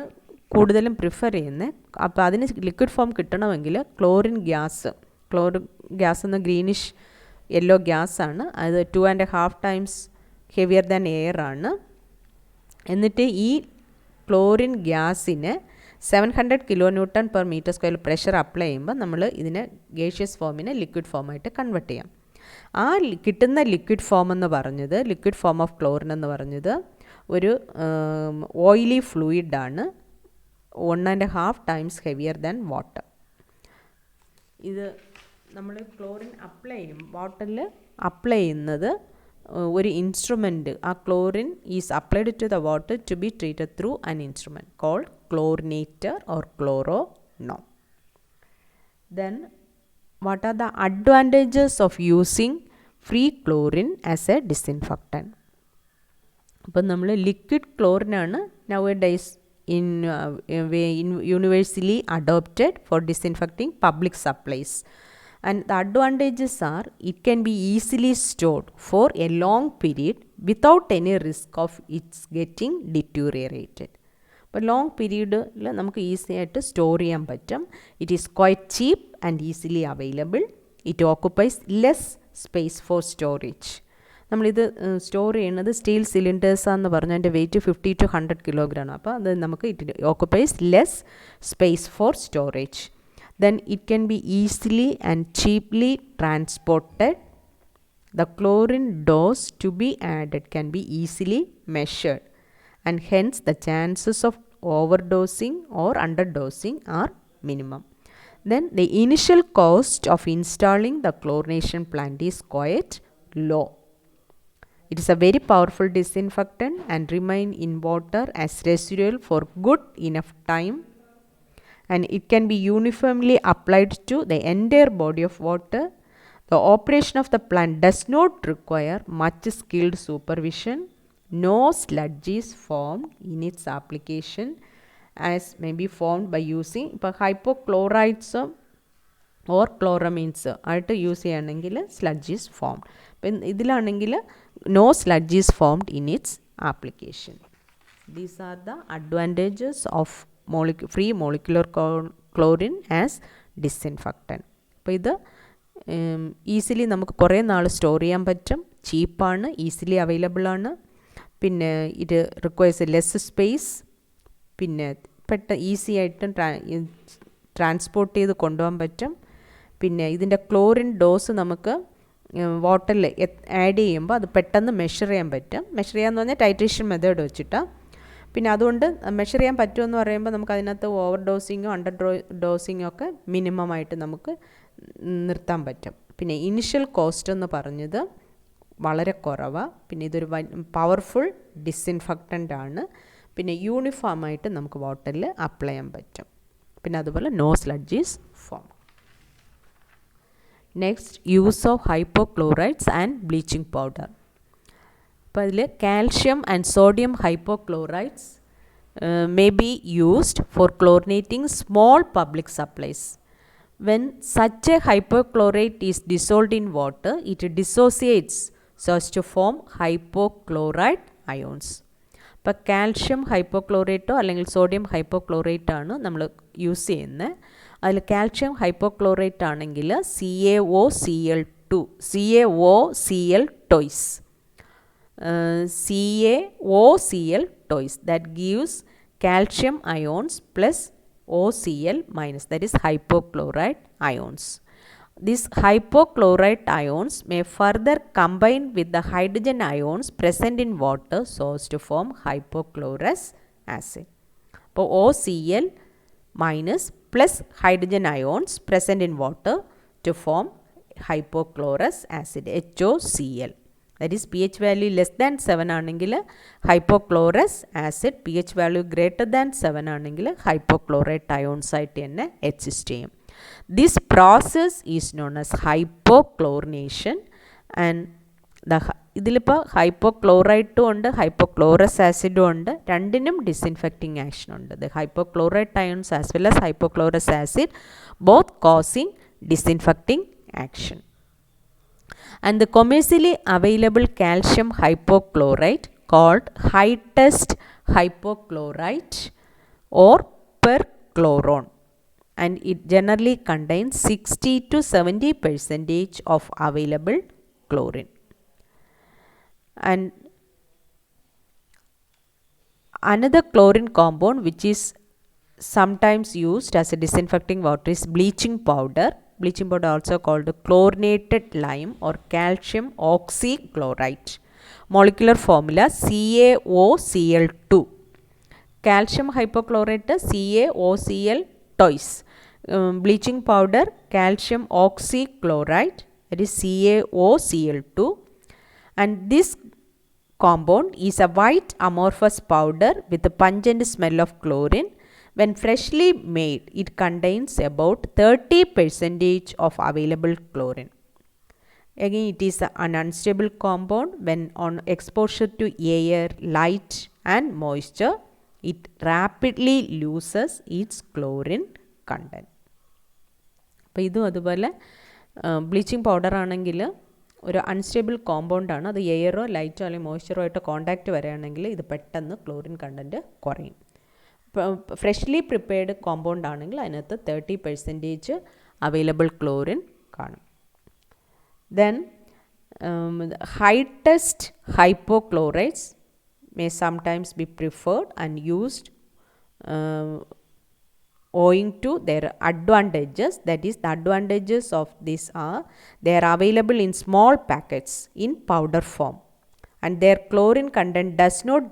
[SPEAKER 1] കൂടുതലും പ്രിഫർ ചെയ്യുന്നത്. അപ്പോൾ അതിന് ലിക്വിഡ് ഫോം കിട്ടണമെങ്കിൽ ക്ലോറിൻ ഗ്യാസ് എന്ന ഗ്രീനിഷ് യെല്ലോ ഗ്യാസാണ്. അത് 2.5 ടൈംസ് ഹെവിയർ ദാൻ എയർ ആണ്. എന്നിട്ട് ഈ ക്ലോറിൻ ഗ്യാസിന് 700 kilonewton per meter square pressure apply ചെയ്യുമ്പോൾ നമ്മൾ ഇതിനെ ഗേഷ്യസ് ഫോമിനെ ലിക്വിഡ് ഫോമായിട്ട് കൺവേർട്ട് ചെയ്യാം. ആ കിട്ടുന്ന ലിക്വിഡ് ഫോം എന്ന് പറഞ്ഞത്, ലിക്വിഡ് ഫോം ഓഫ് ക്ലോറിൻ എന്ന് പറഞ്ഞത് ഒരു ഓയിലി ഫ്ലൂയിഡാണ്, 1.5 ടൈംസ് ഹെവിയർ ദാൻ വാട്ടർ. ഇത് നമ്മൾ ക്ലോറിൻ അപ്ലൈ ചെയ്യും, വാട്ടറിൽ അപ്ലൈ ചെയ്യുന്നത് ഒരു ഇൻസ്ട്രുമെൻറ്റ്. ആ chlorine is applied to the water to be treated through an instrument called chlorinator or chloronom. Then what are the advantages of using free chlorine as a disinfectant? അപ്പോൾ നമ്മൾ liquid ക്ലോറിനാണ് nowadays universally adopted for disinfecting public supplies. And the advantages are it can be easily stored for a long period without any risk of its getting deteriorated. അപ്പോൾ long പീരീഡിൽ നമുക്ക് easy ആയിട്ട് store ചെയ്യാൻ പറ്റും. It is quite cheap and easily available. It occupies less space for storage. നമ്മളിത് store ചെയ്യുന്നത് steel സിലിണ്ടേഴ്സാന്ന് പറഞ്ഞാൽ അതിൻ്റെ വെയിറ്റ് 50 to 100 കിലോഗ്രാം. അപ്പോൾ അത് നമുക്ക് it occupies less space for storage. Then it can be easily and cheaply transported. The chlorine dose to be added can be easily measured and hence the chances of overdosing or underdosing are minimum. Then the initial cost of installing the chlorination plant is quite low. It is a very powerful disinfectant and remain in water as residual for good enough time. and it can be uniformly applied to the entire body of water. The operation of the plant does not require much skilled supervision. No sludge is formed in its application as may be formed by using hypochlorites or chloramines ആയിട്ട് use ചെയ്യുകയാണെങ്കിൽ sludge is formed. അപ്പം ഇതിലാണെങ്കിൽ no sludge is formed in its application. These are the advantages of free molecular chlorine as disinfectant. അപ്പോൾ ഇത് easily നമുക്ക് കുറേ നാൾ store ചെയ്യാൻ പറ്റും, ചീപ്പാണ്, ഈസിലി അവൈലബിൾ ആണ്, പിന്നെ ഇത് റിക്വയർസ് ലെസ് സ്പേസ്, പിന്നെ ഈസി ആയിട്ട് ട്രാൻസ്പോർട്ട് ചെയ്ത് കൊണ്ടുപോകാൻ പറ്റും. പിന്നെ ഇതിൻ്റെ ക്ലോറിൻ ഡോസ് നമുക്ക് വാട്ടറിൽ ആഡ് ചെയ്യുമ്പോൾ അത് പെട്ടെന്ന് മെഷർ ചെയ്യാൻ പറ്റും. മെഷർ ചെയ്യാമെന്ന് പറഞ്ഞാൽ ടൈട്രേഷൻ മെത്തേഡ് വെച്ചിട്ടാണ്. പിന്നെ അതുകൊണ്ട് മെഷർ ചെയ്യാൻ പറ്റുമെന്ന് പറയുമ്പോൾ നമുക്ക് അതിനകത്ത് ഓവർ ഡോസിങ്ങോ അണ്ടർ ഡോസിങ്ങോ ഒക്കെ മിനിമമായിട്ട് നമുക്ക് നിർത്താൻ പറ്റും. പിന്നെ ഇനിഷ്യൽ കോസ്റ്റ് എന്ന് പറഞ്ഞത് വളരെ കുറവാണ്. പിന്നെ ഇതൊരു പവർഫുൾ ഡിസിൻഫെക്റ്റൻ്റ് ആണ്. പിന്നെ യൂണിഫോമായിട്ട് നമുക്ക് വാട്ടറിൽ അപ്ലൈ ചെയ്യാൻ പറ്റും. പിന്നെ അതുപോലെ no sludge is form. Next, use of hypochlorides and bleaching powder. അപ്പോൾ അതിൽ calcium and sodium hypochlorides may be used for chlorinating small public supplies. When such a hypochlorite is dissolved in water, it dissociates so as to form hypochlorite ions. ഇപ്പോൾ calcium ഹൈപ്പോക്ലോറേറ്റോ അല്ലെങ്കിൽ sodium hypochlorite ആണ് നമ്മൾ use ചെയ്യുന്നത്. അതിൽ calcium hypochlorite ആണെങ്കിൽ CaOCl2 CaOCl twice CaOCl twice, that gives calcium ions plus OCl minus, that is hypochlorite ions. These hypochlorite ions may further combine with the hydrogen ions present in water so as to form hypochlorous acid. So OCl minus plus hydrogen ions present in water to form hypochlorous acid, HOCl. That is pH value less than 7 ആണെങ്കിൽ hypochlorous acid, pH value greater than 7 ആണെങ്കിൽ hypochlorite ions ആയിട്ട് തന്നെ exist ചെയ്യും. This process is known as hypochlorination, and ഇതിലിപ്പോൾ ഹൈപ്പോക്ലോറൈറ്റും ഉണ്ട് hypochlorous ആസിഡും ഉണ്ട്, രണ്ടിനും ഡിസിൻഫെക്റ്റിംഗ് ആക്ഷൻ ഉണ്ട്. The hypochlorite ions as well as hypochlorous acid both causing disinfecting action. And the commercially available calcium hypochlorite called high test hypochlorite or perchlorone, and it generally contains 60 to 70% of available chlorine. And another chlorine compound which is sometimes used as a disinfecting water is bleaching powder. Bleaching powder also called chlorinated lime or calcium oxychloride. Molecular formula CaOCl2. Calcium hypochlorite CaOCl twice. Bleaching powder calcium oxychloride, that is CaOCl2. And this compound is a white amorphous powder with a pungent smell of chlorine. When freshly made, it contains about 30% of available chlorine. Again, it is an unstable compound. When on exposure to air, light and moisture, it rapidly loses its chlorine content. അപ്പോൾ ഇതും അതുപോലെ bleaching powder ആണെങ്കിൽ ഒരു unstable compound ആണ്. അത് aero ലൈറ്റോ അല്ലെങ്കിൽ മോയ്സ്ചറോ ആയിട്ട് contact വരികയാണെങ്കിൽ ഇത് പെട്ടെന്ന് ക്ലോറിൻ കണ്ടൻറ്റ് കുറയും. ഫ്രഷ്ലി പ്രിപ്പയർഡ് കോമ്പൗണ്ട് ആണെങ്കിൽ അതിനകത്ത് 30% അവൈലബിൾ ക്ലോറിൻ കാണും. Then high test hypochlorides may sometimes be preferred and used owing to their advantages. That is, the advantages of this are they are available in small packets in powder form, and their chlorine content does not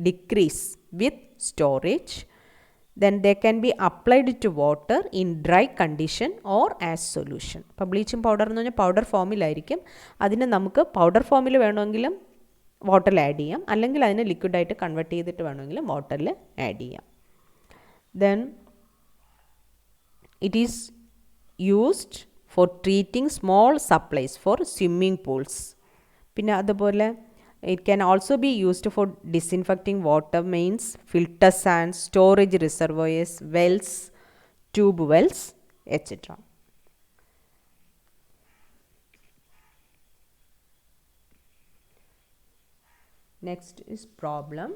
[SPEAKER 1] decrease with storage. Then they can be applied to water in dry condition or as solution. ഇപ്പോൾ bleaching powder എന്ന് പറഞ്ഞാൽ powder ഫോമിലായിരിക്കും. അതിന് നമുക്ക് powder ഫോമിൽ വേണമെങ്കിലും വാട്ടറിൽ add ചെയ്യാം, അല്ലെങ്കിൽ അതിനെ ലിക്വിഡായിട്ട് കൺവേർട്ട് ചെയ്തിട്ട് വേണമെങ്കിലും വാട്ടറിൽ ആഡ് ചെയ്യാം. Then it is used for treating small supplies for swimming pools. പിന്നെ അതുപോലെ it can also be used for disinfecting water mains, filter sands, storage reservoirs, wells, tube wells, etc. Next is problem.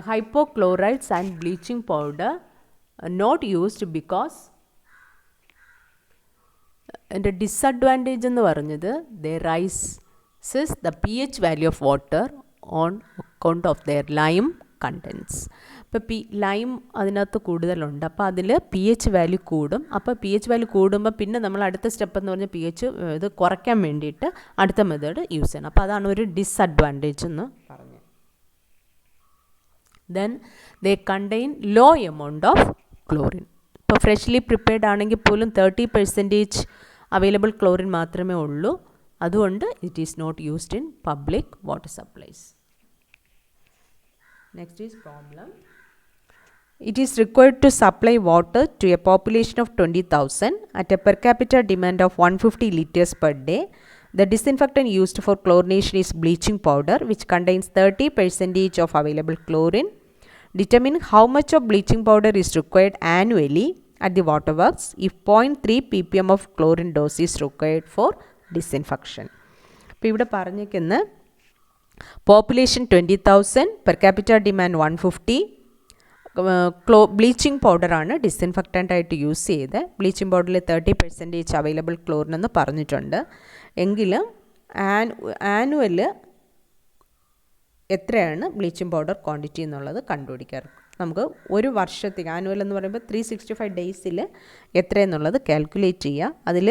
[SPEAKER 1] Hypochlorites and bleaching powder not used because the disadvantage എന്ന് പറഞ്ഞത് they rises the pH value of water on account of their lime contents. അപ്പോൾ lime അതിനകത്ത് കൂടുതലുണ്ട്, അപ്പോൾ അതിൽ P H value കൂടും. അപ്പോൾ P H value കൂടുമ്പോൾ പിന്നെ നമ്മൾ അടുത്ത സ്റ്റെപ്പ് എന്ന് പറഞ്ഞാൽ പി എച്ച് ഇത് കുറയ്ക്കാൻ വേണ്ടിയിട്ട് അടുത്ത മെത്തേഡ് യൂസ് ചെയ്യണം. അപ്പോൾ അതാണ് ഒരു ഡിസഡ്വാൻറ്റേജ് എന്ന് പറഞ്ഞത്. Then they contain low amount of chlorine. ഇപ്പോൾ ഫ്രഷ്ലി പ്രിപ്പയർഡ് ആണെങ്കിൽ പോലും 30% അവൈലബിൾ ക്ലോറിൻ മാത്രമേ ഉള്ളൂ. അതുകൊണ്ട് it is not used in public water supplies. Next is problem. It is required to supply water to a population of 20,000 at a per capita demand of 150 liters per day. The disinfectant used for chlorination is bleaching powder, which contains 30% of available chlorine. Determine how much of bleaching powder is required annually at the waterworks if 0.3 ppm of chlorine dose is required for disinfection. ഇപ്പോൾ ഇവിടെ പറഞ്ഞിരിക്കുന്ന population 20,000, per capita demand 150. Bleaching പൗഡറാണ് disinfectant ആയിട്ട് use ചെയ്ത്. Bleaching പൗഡറിൽ 30% available chlorine എന്ന് പറഞ്ഞിട്ടുണ്ട്. എങ്കിലും annual എത്രയാണ് ബ്ലീച്ചിങ് പൗഡർ ക്വാണ്ടിറ്റി എന്നുള്ളത് കണ്ടുപിടിക്കാറ്. നമുക്ക് ഒരു വർഷത്തേക്ക് ആനുവൽ എന്ന് പറയുമ്പോൾ 365 ഡേയ്സിൽ എത്രയെന്നുള്ളത് കാൽക്കുലേറ്റ് ചെയ്യുക. അതിൽ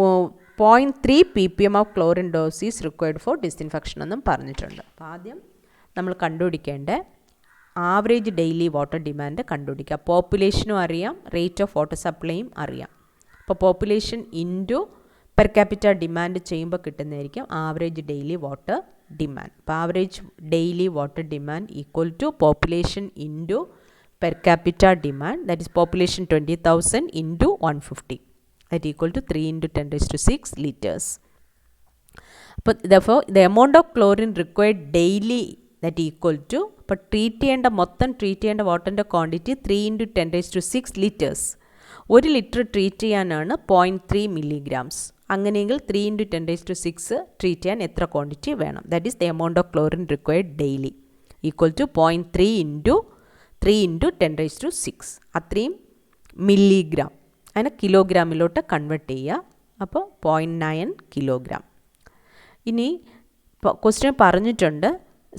[SPEAKER 1] 0.3 ppm of chlorine dose is required for disinfection എന്നും പറഞ്ഞിട്ടുണ്ട്. അപ്പോൾ ആദ്യം നമ്മൾ കണ്ടുപിടിക്കേണ്ട ആവറേജ് ഡെയിലി വാട്ടർ ഡിമാൻഡ് കണ്ടുപിടിക്കുക. പോപ്പുലേഷനും അറിയാം, റേറ്റ് ഓഫ് വാട്ടർ സപ്ലൈയും അറിയാം. അപ്പോൾ population into per capita demand ചെയ്യുമ്പോൾ കിട്ടുന്നതായിരിക്കും ആവറേജ് ഡെയിലി വാട്ടർ ഡിമാൻഡ്. അപ്പോൾ average daily water demand equal to population into per capita demand, that is population 20,000 into 150, that equal to 3 into 10⁶ liters. അപ്പോൾ therefore the amount of chlorine required daily that equal to, അപ്പോൾ treat ചെയ്യേണ്ട വാട്ടറിൻ്റെ quantity 3 into 10⁶ liters. 1 litre treat ചെയ്യാനാണ് 0.3 milligrams. അങ്ങനെയെങ്കിൽ 3 into 10⁶ treat ചെയ്യാൻ എത്ര quantity വേണം? That is the amount of chlorine required daily equal to 0.3 into 3 into 10⁶. അത്രയും milligram. അതിനെ കിലോഗ്രാമിലോട്ട് കൺവേർട്ട് ചെയ്യുക. അപ്പോൾ 0.9 കിലോഗ്രാം. ഇനി ക്വസ്റ്റ്യൻ പറഞ്ഞിട്ടുണ്ട്,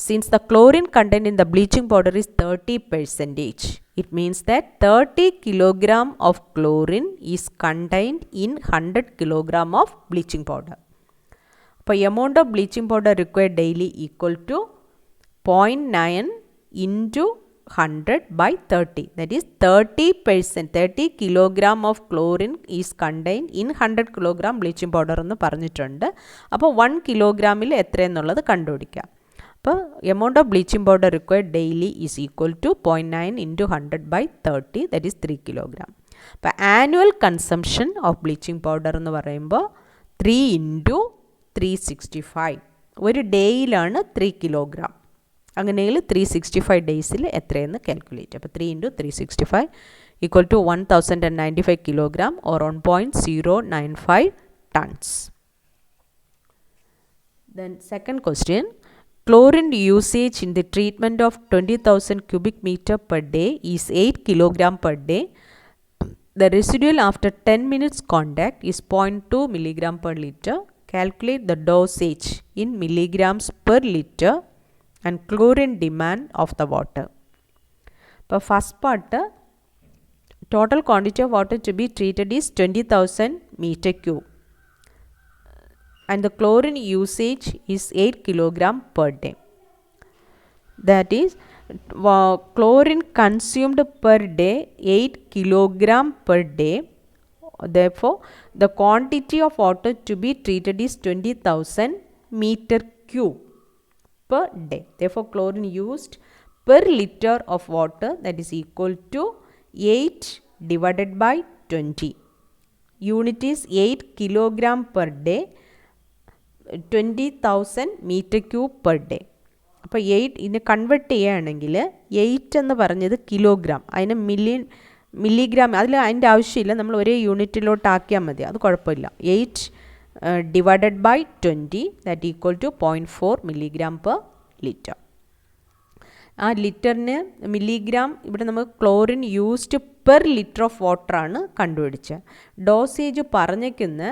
[SPEAKER 1] since the chlorine content in the bleaching powder is 30%, it means that 30 kilogram of chlorine is contained in 100 kilogram of bleaching powder. അപ്പോൾ amount of bleaching powder required daily equal to 0.9 into 100 by 30, that is 30%, 30 kilogram of chlorine is contained in 100 kilogram bleaching powder എന്ന് പറഞ്ഞിട്ടുണ്ട്. അപ്പോൾ 1 കിലോഗ്രാമിൽ എത്രയെന്നുള്ളത് കണ്ടുപിടിക്കാം. അപ്പോൾ amount of bleaching powder required daily is equal to 0.9 into 100 by 30, that is 3 kilogram. അപ്പോൾ annual consumption of bleaching powder എന്ന് പറയുമ്പോൾ 3 into 365, ഒരു ഡേയിലാണ് 3 കിലോഗ്രാം. അങ്ങനെയെങ്കിൽ 365 ഡേയ്സിൽ എത്രയെന്ന് കാൽക്കുലേറ്റ്. അപ്പോൾ 3 into 365 equal to 1095 kilogram or 1.095 tons. Then second question, chlorine usage in the treatment of 20,000 cubic meter per day is 8 kilogram per day. The residual after 10 minutes contact is 0.2 milligram per liter. Calculate the dosage in milligrams per liter and chlorine demand of the water. For first part, total quantity of water to be treated is 20,000 meter cube. And the chlorine usage is 8 kilogram per day. That is, chlorine consumed per day 8 kilogram per day. Therefore, the quantity of water to be treated is 20,000 meter cube per day. Therefore, chlorine used per liter of water, that is equal to 8 divided by 20. Unit is 8 kilogram per day, 20,000 meter cube per day. അപ്പോൾ 8 ഇതിനെ convert ചെയ്യുകയാണെങ്കിൽ 8 എന്ന് പറഞ്ഞത് kilogram, അതിന് milligram, അതിൽ അതിൻ്റെ ആവശ്യമില്ല, നമ്മൾ ഒരേ യൂണിറ്റിലോട്ട് ആക്കിയാൽ മതി, അത് കുഴപ്പമില്ല. 8 divided by 20, that equal to 0.4 milligram per liter. ആ ലിറ്ററിന് മില്ലിഗ്രാം, ഇവിടെ നമുക്ക് chlorine used per litre of water ആണ് കണ്ടുപിടിച്ചത്. ഡോസേജ് പറഞ്ഞേക്കുന്ന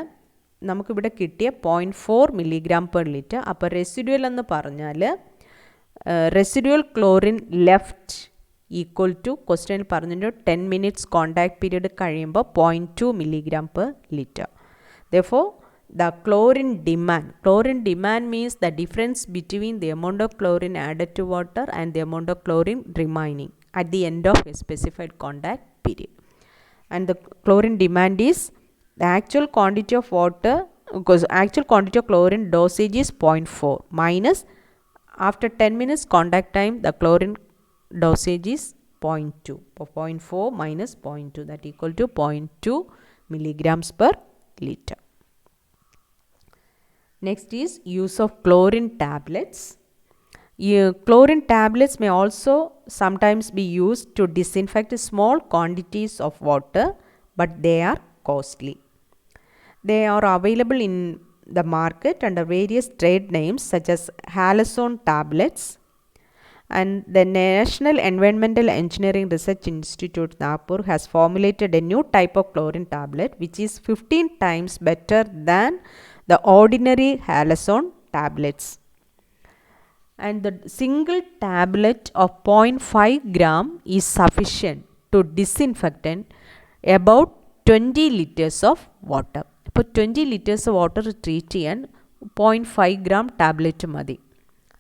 [SPEAKER 1] നമുക്കിവിടെ കിട്ടിയ 0.4 milligram per liter. അപ്പോൾ റെസിഡ്യുവൽ എന്ന് പറഞ്ഞാൽ residual chlorine left equal to ക്വസ്റ്റ്യനിൽ പറഞ്ഞിട്ട് 10 minutes കോണ്ടാക്ട് പീരീഡ് കഴിയുമ്പോൾ 0.2 milligram per liter. Therefore, the chlorine demand means the difference between the amount of chlorine added to water and the amount of chlorine remaining at the end of a specified contact period. And the chlorine demand is the actual quantity of water, because actual quantity of chlorine dosage is 0.4 minus after 10 minutes contact time the chlorine dosage is 0.2. 0.4 minus 0.2, that equal to 0.2 milligrams per liter. Next is use of chlorine tablets. Chlorine tablets may also sometimes be used to disinfect small quantities of water, but they are costly. They are available in the market under various trade names such as Halazone tablets. And the National Environmental Engineering Research Institute, Nagpur, has formulated a new type of chlorine tablet which is 15 times better than the ordinary Halazone tablets. And the single tablet of 0.5 gram is sufficient to disinfect about 20 liters of water. ഇപ്പോൾ 20 liters of water treat ചെയ്യാൻ 0.5 gram tablet മതി.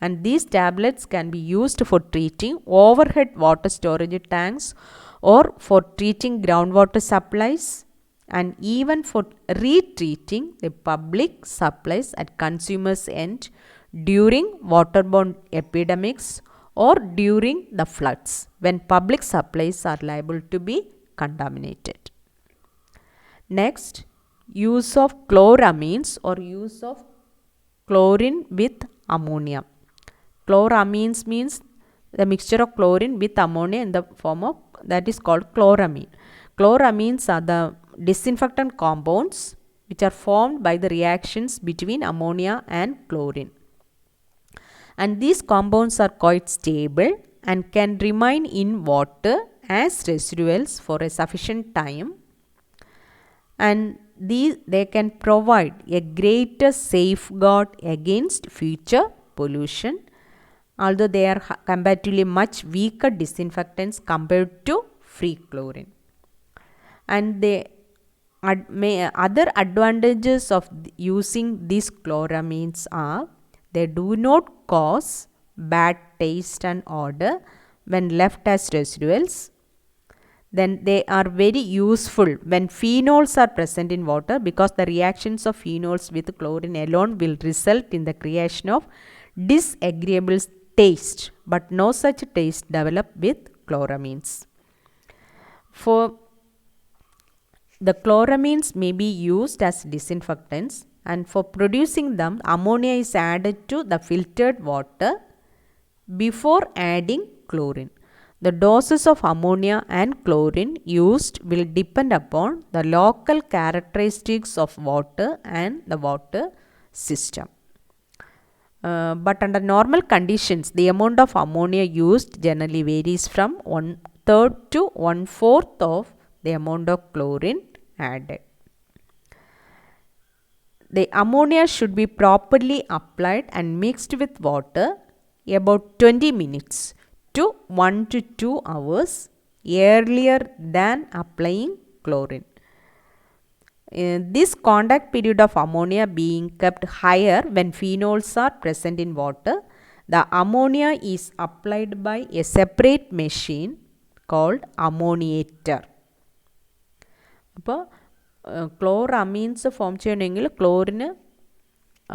[SPEAKER 1] And these tablets can be used for treating overhead water storage tanks or for treating groundwater supplies, and even for retreating the public supplies at consumers' end during waterborne epidemics or during the floods when public supplies are liable to be contaminated. Next, use of chloramines or use of chlorine with ammonia. Chloramines means the mixture of chlorine with ammonia in the form of, that is called chloramine. Chloramines are the disinfectant compounds which are formed by the reactions between ammonia and chlorine. And these compounds are quite stable and can remain in water as residuals for a sufficient time. And they can provide a greater safeguard against future pollution, although they are comparatively much weaker disinfectants compared to free chlorine. And the other advantages of using these chloramines are they do not cause bad taste and odor when left as residuals. Then they are very useful when phenols are present in water, because the reactions of phenols with chlorine alone will result in the creation of disagreeable taste, but no such taste develop with chloramines. For the chloramines may be used as disinfectants, and for producing them ammonia is added to the filtered water before adding chlorine. The doses of ammonia and chlorine used will depend upon the local characteristics of water and the water system. But under normal conditions, the amount of ammonia used generally varies from 1/3 to 1/4 of the amount of chlorine added. The ammonia should be properly applied and mixed with water about 20 minutes to 1 to 2 hours earlier than applying chlorine. This contact period of ammonia being kept higher when phenols are present in water, the ammonia is applied by a separate machine called ammoniator. അപ്പോൾ ക്ലോറമീൻസ് form ചെയ്യണമെങ്കിൽ ക്ലോറിന്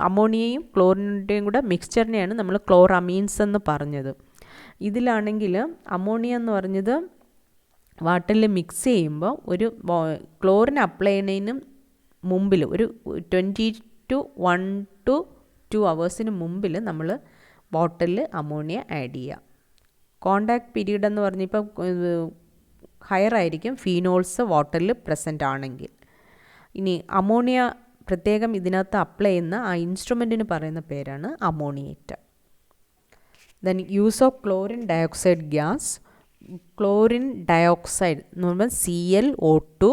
[SPEAKER 1] അമോണിയയും ക്ലോറിൻ്റെയും കൂടെ മിക്സ്ചറിനെയാണ് നമ്മൾ ക്ലോറമീൻസ് എന്ന് പറഞ്ഞത്. ഇതിലാണെങ്കിൽ ammonia എന്ന് പറഞ്ഞത് വാട്ടറിൽ mix ചെയ്യുമ്പോൾ ഒരു ക്ലോറിൻ അപ്ലൈ ചെയ്യുന്നതിന് മുമ്പിൽ ഒരു 20 to 1 to 2 hours മുമ്പിൽ നമ്മൾ ബോട്ടിലിൽ അമോണിയ ആഡ് ചെയ്യുക. കോണ്ടാക്ട് പീരീഡ് എന്ന് പറഞ്ഞപ്പോൾ ഹയർ ആയിരിക്കും ഫീനോൾസ് വാട്ടറിൽ പ്രസൻ്റ് ആണെങ്കിൽ. ഇനി അമോണിയ പ്രത്യേകം ഇതിനകത്ത് അപ്ലൈ ചെയ്യുന്ന ആ ഇൻസ്ട്രുമെൻറ്റിന് പറയുന്ന പേരാണ് ammoniator. Then use of chlorine dioxide gas. Chlorine dioxide എന്ന് പറയുമ്പോൾ ClO2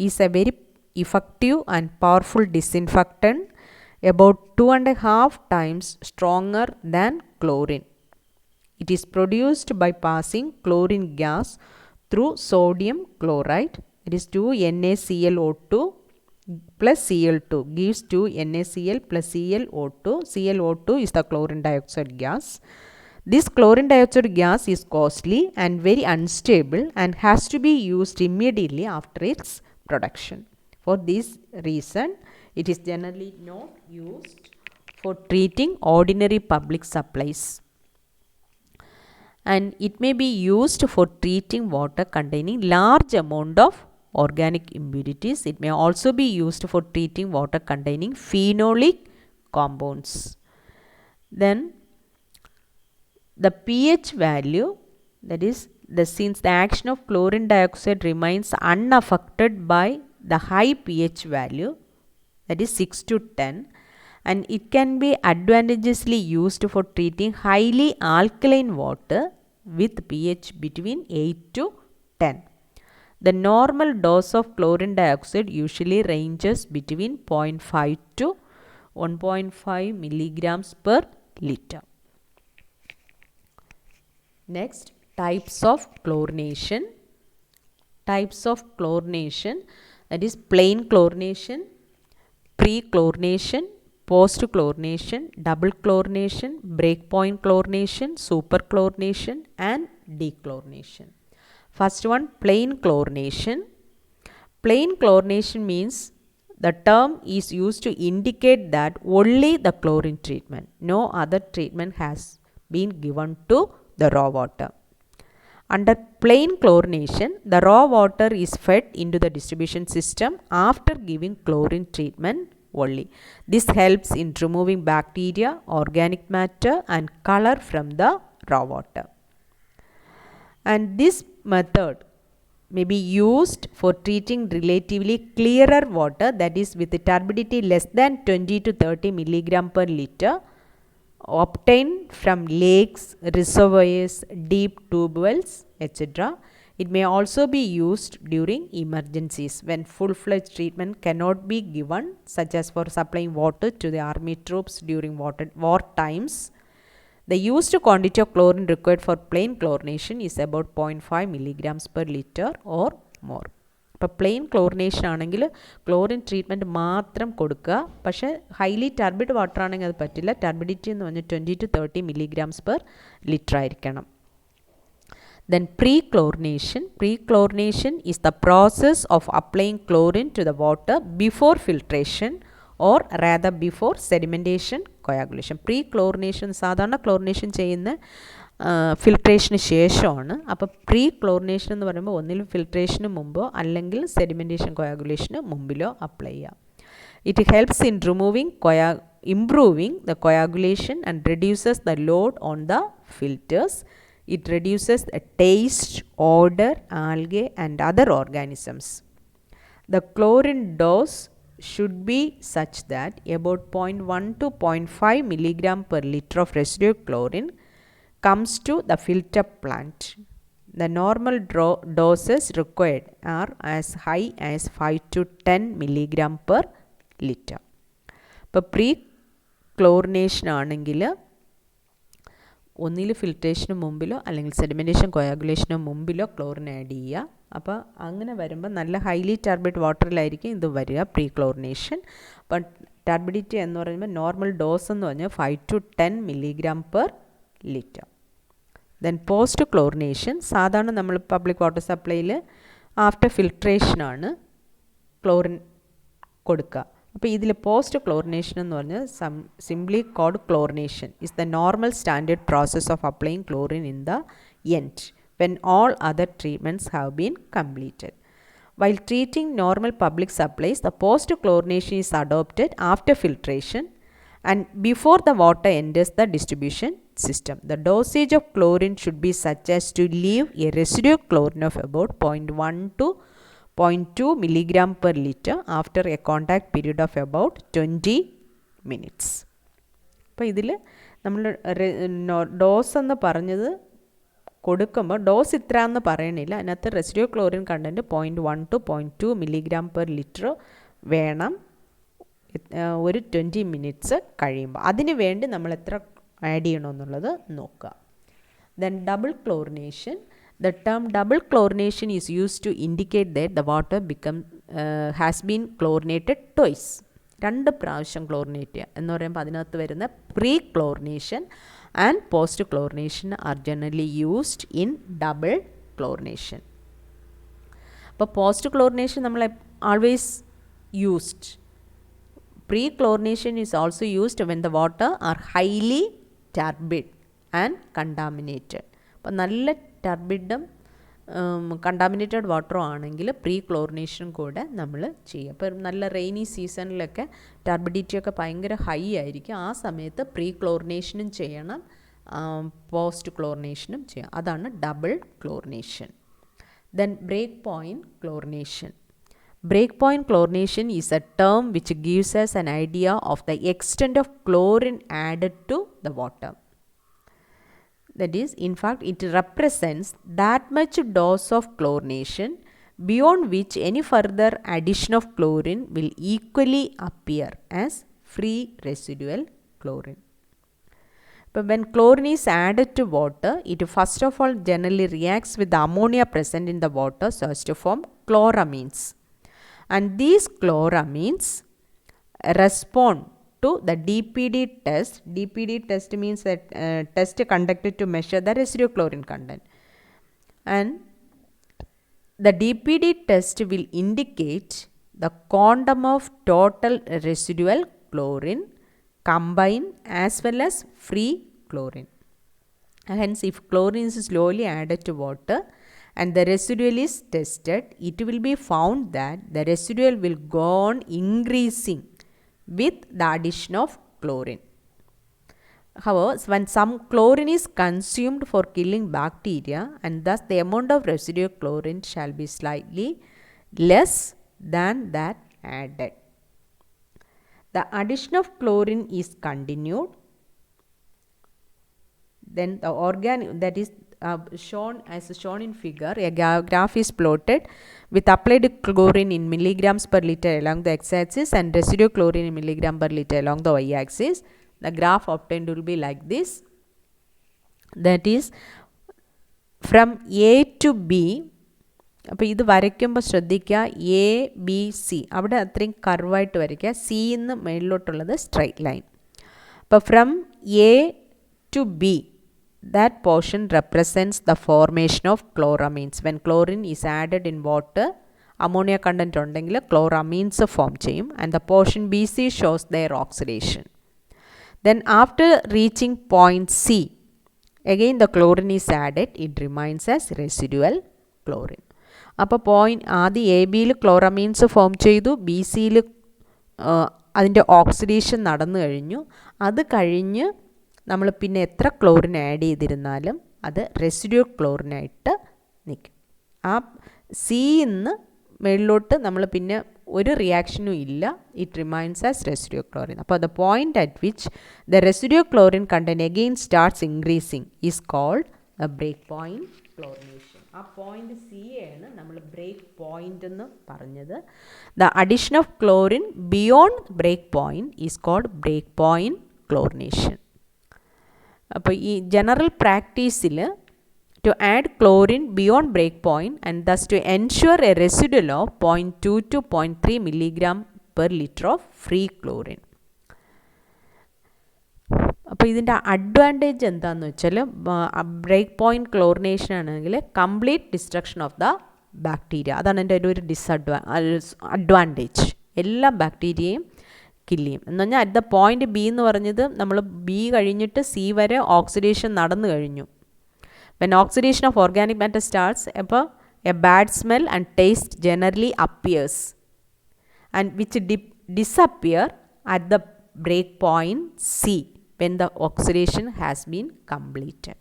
[SPEAKER 1] is a very effective and powerful disinfectant, about 2.5 times stronger than chlorine. It is produced by passing chlorine gas through sodium chloride. It is 2NaClO2 plus Cl2 gives 2NaCl plus ClO2. ClO2 is the chlorine dioxide gas. This chlorine dioxide gas is costly and very unstable and has to be used immediately after its production. For this reason, it is generally not used for treating ordinary public supplies. And it may be used for treating water containing large amount of organic impurities. It may also be used for treating water containing phenolic compounds. Then the pH value, that is, since the action of chlorine dioxide remains unaffected by the high pH value, that is 6 to 10, and it can be advantageously used for treating highly alkaline water with pH between 8 to 10. The normal dose of chlorine dioxide usually ranges between 0.5 to 1.5 milligrams per liter. Next, types of chlorination. Types of chlorination, that is plain chlorination, pre-chlorination, post-chlorination, double chlorination, breakpoint chlorination, superchlorination and dechlorination. First one, plain chlorination. Plain chlorination means the term is used to indicate that only the chlorine treatment, no other treatment has been given to the raw water. Under plain chlorination, the raw water is fed into the distribution system after giving chlorine treatment only. This helps in removing bacteria, organic matter and color from the raw water. And this method may be used for treating relatively clearer water, that is with turbidity less than 20 to 30 milligram per liter, obtained from lakes, reservoirs, deep tube wells, etc. It may also be used during emergencies when full-fledged treatment cannot be given, such as for supplying water to the army troops during war times. The used quantity of chlorine required for plain chlorination is about 0.5 milligrams per liter or more. ഇപ്പോൾ plain chlorination ആണെങ്കിൽ chlorine treatment മാത്രം കൊടുക്കുക. പക്ഷേ highly turbid water ആണെങ്കിൽ അത് പറ്റില്ല. Turbidity എന്ന് പറഞ്ഞാൽ 20 to 30 milligrams per liter ആയിരിക്കണം. Then pre-chlorination. Pre-chlorination is the process of applying chlorine to the water before filtration or rather before sedimentation coagulation. Pre-chlorination സാധാരണ ക്ലോറിനേഷൻ ചെയ്യുന്ന ഫിൽട്രേഷന് ശേഷമാണ്. അപ്പോൾ പ്രീ ക്ലോറിനേഷൻ എന്ന് പറയുമ്പോൾ ഒന്നിലും ഫിൽട്രേഷന് മുമ്പോ അല്ലെങ്കിൽ സെഡിമെൻറ്റേഷൻ കൊയാഗുലേഷന് മുമ്പിലോ അപ്ലൈ ചെയ്യാം. It helps in improving the coagulation and reduces the load on the filters. It reduces the taste, odor, algae and other organisms. The chlorine dose should be such that about 0.1 to 0.5 milligram per liter of residual chlorine comes to the filter plant. The normal doses required are as high as 5 to 10 milligram per liter. ഇപ്പോൾ pre chlorination ആണെങ്കിൽ ഒന്നിൽ ഫിൽട്രേഷന് മുമ്പിലോ അല്ലെങ്കിൽ sedimentation കൊയാഗുലേഷന് മുമ്പിലോ chlorine add ചെയ്യുക. അപ്പോൾ അങ്ങനെ വരുമ്പോൾ നല്ല highly turbid വാട്ടറിലായിരിക്കും ഇത് വരിക പ്രീ ക്ലോറിനേഷൻ. അപ്പം ടർബിഡിറ്റി എന്ന് പറയുമ്പോൾ നോർമൽ ഡോസ് എന്ന് പറഞ്ഞാൽ 5 to 10 milligram per liter. Then post chlorination സാധാരണ നമ്മൾ പബ്ലിക് വാട്ടർ സപ്ലൈയിൽ ആഫ്റ്റർ ഫിൽട്രേഷനാണ് ക്ലോറിൻ കൊടുക്കുക. അപ്പോൾ ഇതിൽ പോസ്റ്റ് ക്ലോറിനേഷൻ എന്ന് പറഞ്ഞാൽ simply called chlorination is the normal standard process of applying chlorine in the end when all other treatments have been completed. While treating normal public supplies, the post-chlorination is adopted after filtration and before the water enters the distribution system. The dosage of chlorine should be such as to leave a residual chlorine of about 0.1 to 0.2 milligram per liter after a contact period of about 20 minutes. അപ്പോൾ ഇതിൽ നമ്മൾ dose എന്ന് പറഞ്ഞത് കൊടുക്കുമ്പോൾ dose ഇത്ര എന്ന് പറയണില്ല, അതിനകത്ത് residual chlorine content 0.1 to 0.2 milligram per liter വേണം ഒരു 20 minutes കഴിയുമ്പോൾ. അതിന് വേണ്ടി നമ്മൾ എത്ര ആഡ് ചെയ്യണമെന്നുള്ളത് നോക്കുക. Then double chlorination. The term double chlorination is used to indicate that the water has been chlorinated twice. 2 പ്രാവശ്യം ക്ലോറിനേറ്റ് ചെയ്യുക എന്ന് പറയുമ്പോൾ അതിനകത്ത് വരുന്ന pre chlorination and post chlorination are generally used in double chlorination. അപ്പോൾ post chlorination നമ്മൾ always used. Pre chlorination is also used when the water are highly turbid and contaminated. അപ്പോൾ നല്ല ടർബിഡും കണ്ടാമിനേറ്റഡ് വാട്ടറും ആണെങ്കിൽ പ്രീ ക്ലോറിനേഷൻ കൂടെ നമ്മൾ ചെയ്യും. അപ്പോൾ നല്ല റെയിനി സീസണിലൊക്കെ ടർബിഡിറ്റിയൊക്കെ ഭയങ്കര ഹൈ ആയിരിക്കും. ആ സമയത്ത് പ്രീ ക്ലോറിനേഷനും ചെയ്യണം, പോസ്റ്റ് ക്ലോറിനേഷനും ചെയ്യണം. അതാണ് double chlorination. Then break point chlorination. Break point chlorination is a term which gives us an idea of the extent of chlorine added to the water. That is, in fact, it represents that much dose of chlorination beyond which any further addition of chlorine will equally appear as free residual chlorine. But when chlorine is added to water, it first of all generally reacts with the ammonia present in the water so as to form chloramines. And these chloramines respond to the DPD test. DPD test means that test conducted to measure the residual chlorine content. And the DPD test will indicate the quantum of total residual chlorine combined as well as free chlorine. Hence, if chlorine is slowly added to water and the residual is tested, it will be found that the residual will go on increasing with the addition of chlorine. However, when some chlorine is consumed for killing bacteria, and thus the amount of residual chlorine shall be slightly less than that added. The addition of chlorine is continued. Then the organic, that is shown in figure, a graph is plotted with applied chlorine in milligrams per liter along the x-axis and residual chlorine in milligram per liter along the y-axis. The graph obtained will be like this. That is, from A to B. അപ്പോൾ ഇത് വരയ്ക്കുമ്പോൾ ശ്രദ്ധിക്കുക, A B C അവിടെ അത്രയും കർവായിട്ട് വരയ്ക്കുക. സിന്ന് മേളിലോട്ടുള്ളത് സ്ട്രൈറ്റ് ലൈൻ. അപ്പോൾ from A to B, that portion represents the formation of chloramines. When chlorine is added in water, ammonia content ഉണ്ടെങ്കിൽ chloramines form ചെയ്യും, and the portion BC shows their oxidation. Then after reaching point C, again the chlorine is added, it remains as residual chlorine. അപ്പോൾ ആദ്യം A ബിയിൽ ക്ലോറമീൻസ് form ചെയ്തു, B സിയിൽ അതിൻ്റെ oxidation നടന്നു കഴിഞ്ഞു. അത് കഴിഞ്ഞ് നമ്മൾ പിന്നെ എത്ര ക്ലോറിൻ ആഡ് ചെയ്തിരുന്നാലും അത് റെസിഡ്യൂ ക്ലോറിനായിട്ട് നിൽക്കും. ആ സിന്ന് മുകളിലോട്ട് നമ്മൾ പിന്നെ ഒരു റിയാക്ഷനും ഇല്ല, it remains as residue chlorine. അപ്പോൾ the point at which the residue chlorine content again starts increasing is called a break point chlorination. ആ പോയിൻ്റ് സി ആണ് നമ്മൾ ബ്രേക്ക് പോയിൻ്റ് എന്ന് പറഞ്ഞത്. The addition of chlorine beyond break point is called break point chlorination. അപ്പോൾ ഈ general പ്രാക്ടീസിൽ to add chlorine beyond break point and thus to ensure a residual of 0.2 to 0.3 milligram per liter of free chlorine. അപ്പോൾ ഇതിൻ്റെ advantage എന്താണെന്ന് വെച്ചാൽ, break point chlorination ആണെങ്കിൽ complete destruction of the bacteria. അതാണ് എൻ്റെ ഒരു അഡ്വാൻറ്റേജ്. എല്ലാ ബാക്ടീരിയയും കിൽ ചെയ്യും. എന്ന് പറഞ്ഞാൽ അറ്റ് ദ പോയിന്റ് ബി എന്ന് പറഞ്ഞത് നമ്മൾ ബി കഴിഞ്ഞിട്ട് സി വരെ ഓക്സിഡേഷൻ നടന്നു കഴിഞ്ഞു. When oxidation of organic matter starts, അപ്പോൾ a bad smell and taste generally appears and which disappear at the break point C when the oxidation has been completed.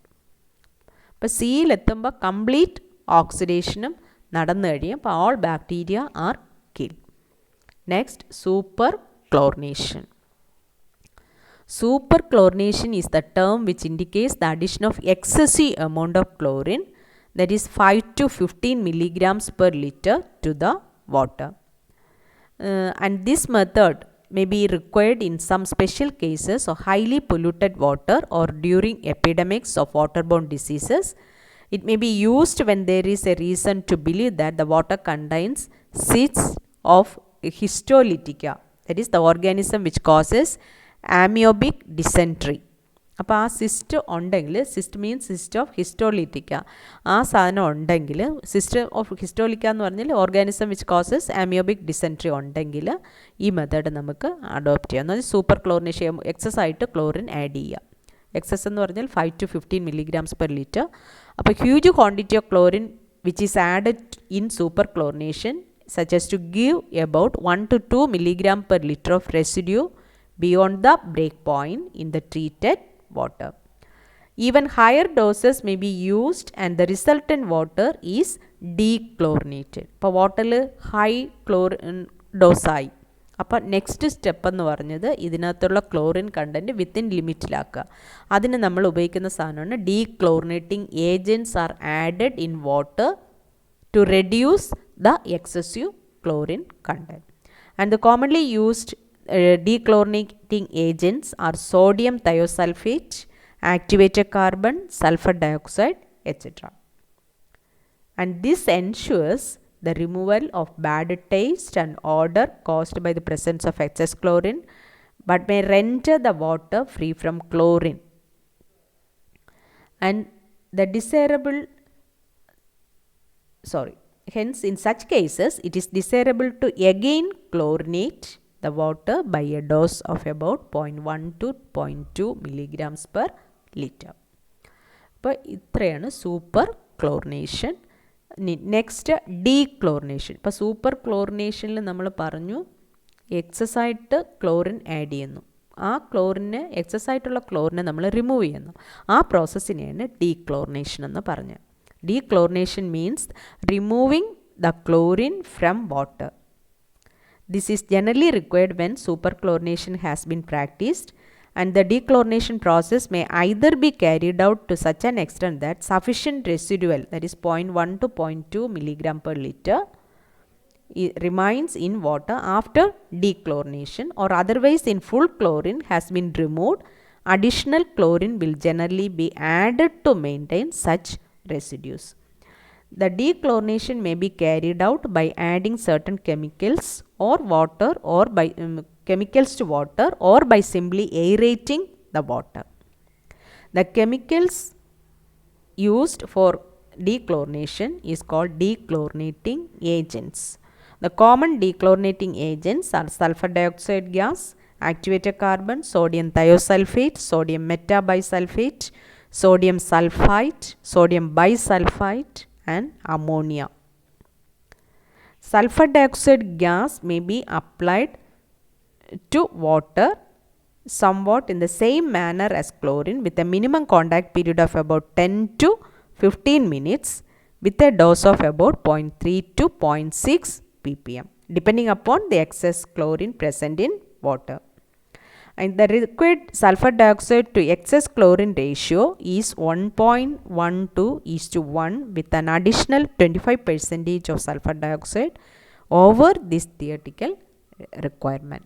[SPEAKER 1] അപ്പോൾ സിയിലെത്തുമ്പോൾ complete ഓക്സിഡേഷനും നടന്നു കഴിയും. അപ്പോൾ all bacteria are killed. Next, superchlorination. Superchlorination is the term which indicates the addition of excessive amount of chlorine, that is 5 to 15 milligrams per liter to the water. And this method may be required in some special cases of highly polluted water or during epidemics of waterborne diseases. It may be used when there is a reason to believe that the water contains cysts of Histolytica, that is the organism which causes amoebic dysentery. അപ്പോൾ ആ cyst ഉണ്ടെങ്കിൽ, cyst means cyst of ഹിസ്റ്റോലിറ്റിക്ക, ആ സാധനം ഉണ്ടെങ്കിൽ, cyst of ഹിസ്റ്റോലിക്ക എന്ന് പറഞ്ഞാൽ organism which causes ആമിയോബിക് dysentery ഉണ്ടെങ്കിൽ ഈ മെത്തേഡ് നമുക്ക് അഡോപ്റ്റ് ചെയ്യാം. എന്ന് പറഞ്ഞാൽ സൂപ്പർ ക്ലോറിനേഷൻ, എക്സസ് ആയിട്ട് ക്ലോറിൻ ആഡ് ചെയ്യുക. എക്സസ് എന്ന് പറഞ്ഞാൽ 5 to 15 milligrams per liter. അപ്പോൾ huge quantity of chlorine which is added in super chlorination such as to give about 1 to 2 milligram per liter of residue beyond the break point in the treated water. Even higher doses may be used and the resultant water is dechlorinated. ഇപ്പോൾ വാട്ടറിൽ high ഡോസായി, അപ്പോൾ next step എന്ന് പറഞ്ഞത് ഇതിനകത്തുള്ള chlorine content within ലിമിറ്റിലാക്കുക. അതിന് നമ്മൾ ഉപയോഗിക്കുന്ന സാധനമാണ് dechlorinating agents are added in water to reduce the excessive chlorine content. And the commonly used dechlorinating agents are sodium thiosulfate, activated carbon, sulfur dioxide, etc. And this ensures the removal of bad taste and odor caused by the presence of excess chlorine, but may render the water free from chlorine. And the desirable hence in such cases it is desirable to again chlorinate the water by a dose of about 0.1 to 0.2 milligrams per liter. അപ്പോൾ ഇത്രയാണ് super chlorination. Next ഡീക്ലോറിനേഷൻ. ഇപ്പോൾ super ക്ലോറിനേഷനിൽ നമ്മൾ പറഞ്ഞു excess ആയിട്ട് chlorine add ചെയ്യുന്നു, ആ ക്ലോറിനെ excess ആയിട്ടുള്ള ക്ലോറിനെ നമ്മൾ റിമൂവ് ചെയ്യുന്നു. ആ പ്രോസസ്സിനെയാണ് ഡീക്ലോറിനേഷൻ എന്ന് പറഞ്ഞത്. Dechlorination means removing the chlorine from water. This is generally required when superchlorination has been practiced, and the dechlorination process may either be carried out to such an extent that sufficient residual, that is 0.1 to 0.2 milligram per liter, remains in water after dechlorination, or otherwise in full chlorine has been removed. Additional chlorine will generally be added to maintain such residues. The dechlorination may be carried out by adding certain chemicals or water, or by chemicals to water, or by simply aerating the water. The chemicals used for dechlorination is called dechlorinating agents. The common dechlorinating agents are sulfur dioxide gas, activated carbon, sodium thiosulfate, sodium metabisulfate, sodium sulfite, sodium bisulfite, and ammonia. Sulfur dioxide gas may be applied to water somewhat in the same manner as chlorine, with a minimum contact period of about 10 to 15 minutes with a dose of about 0.3 to 0.6 ppm depending upon the excess chlorine present in water. And the required sulfur dioxide to excess chlorine ratio is 1.12:1 with an additional 25% of sulfur dioxide over this theoretical requirement.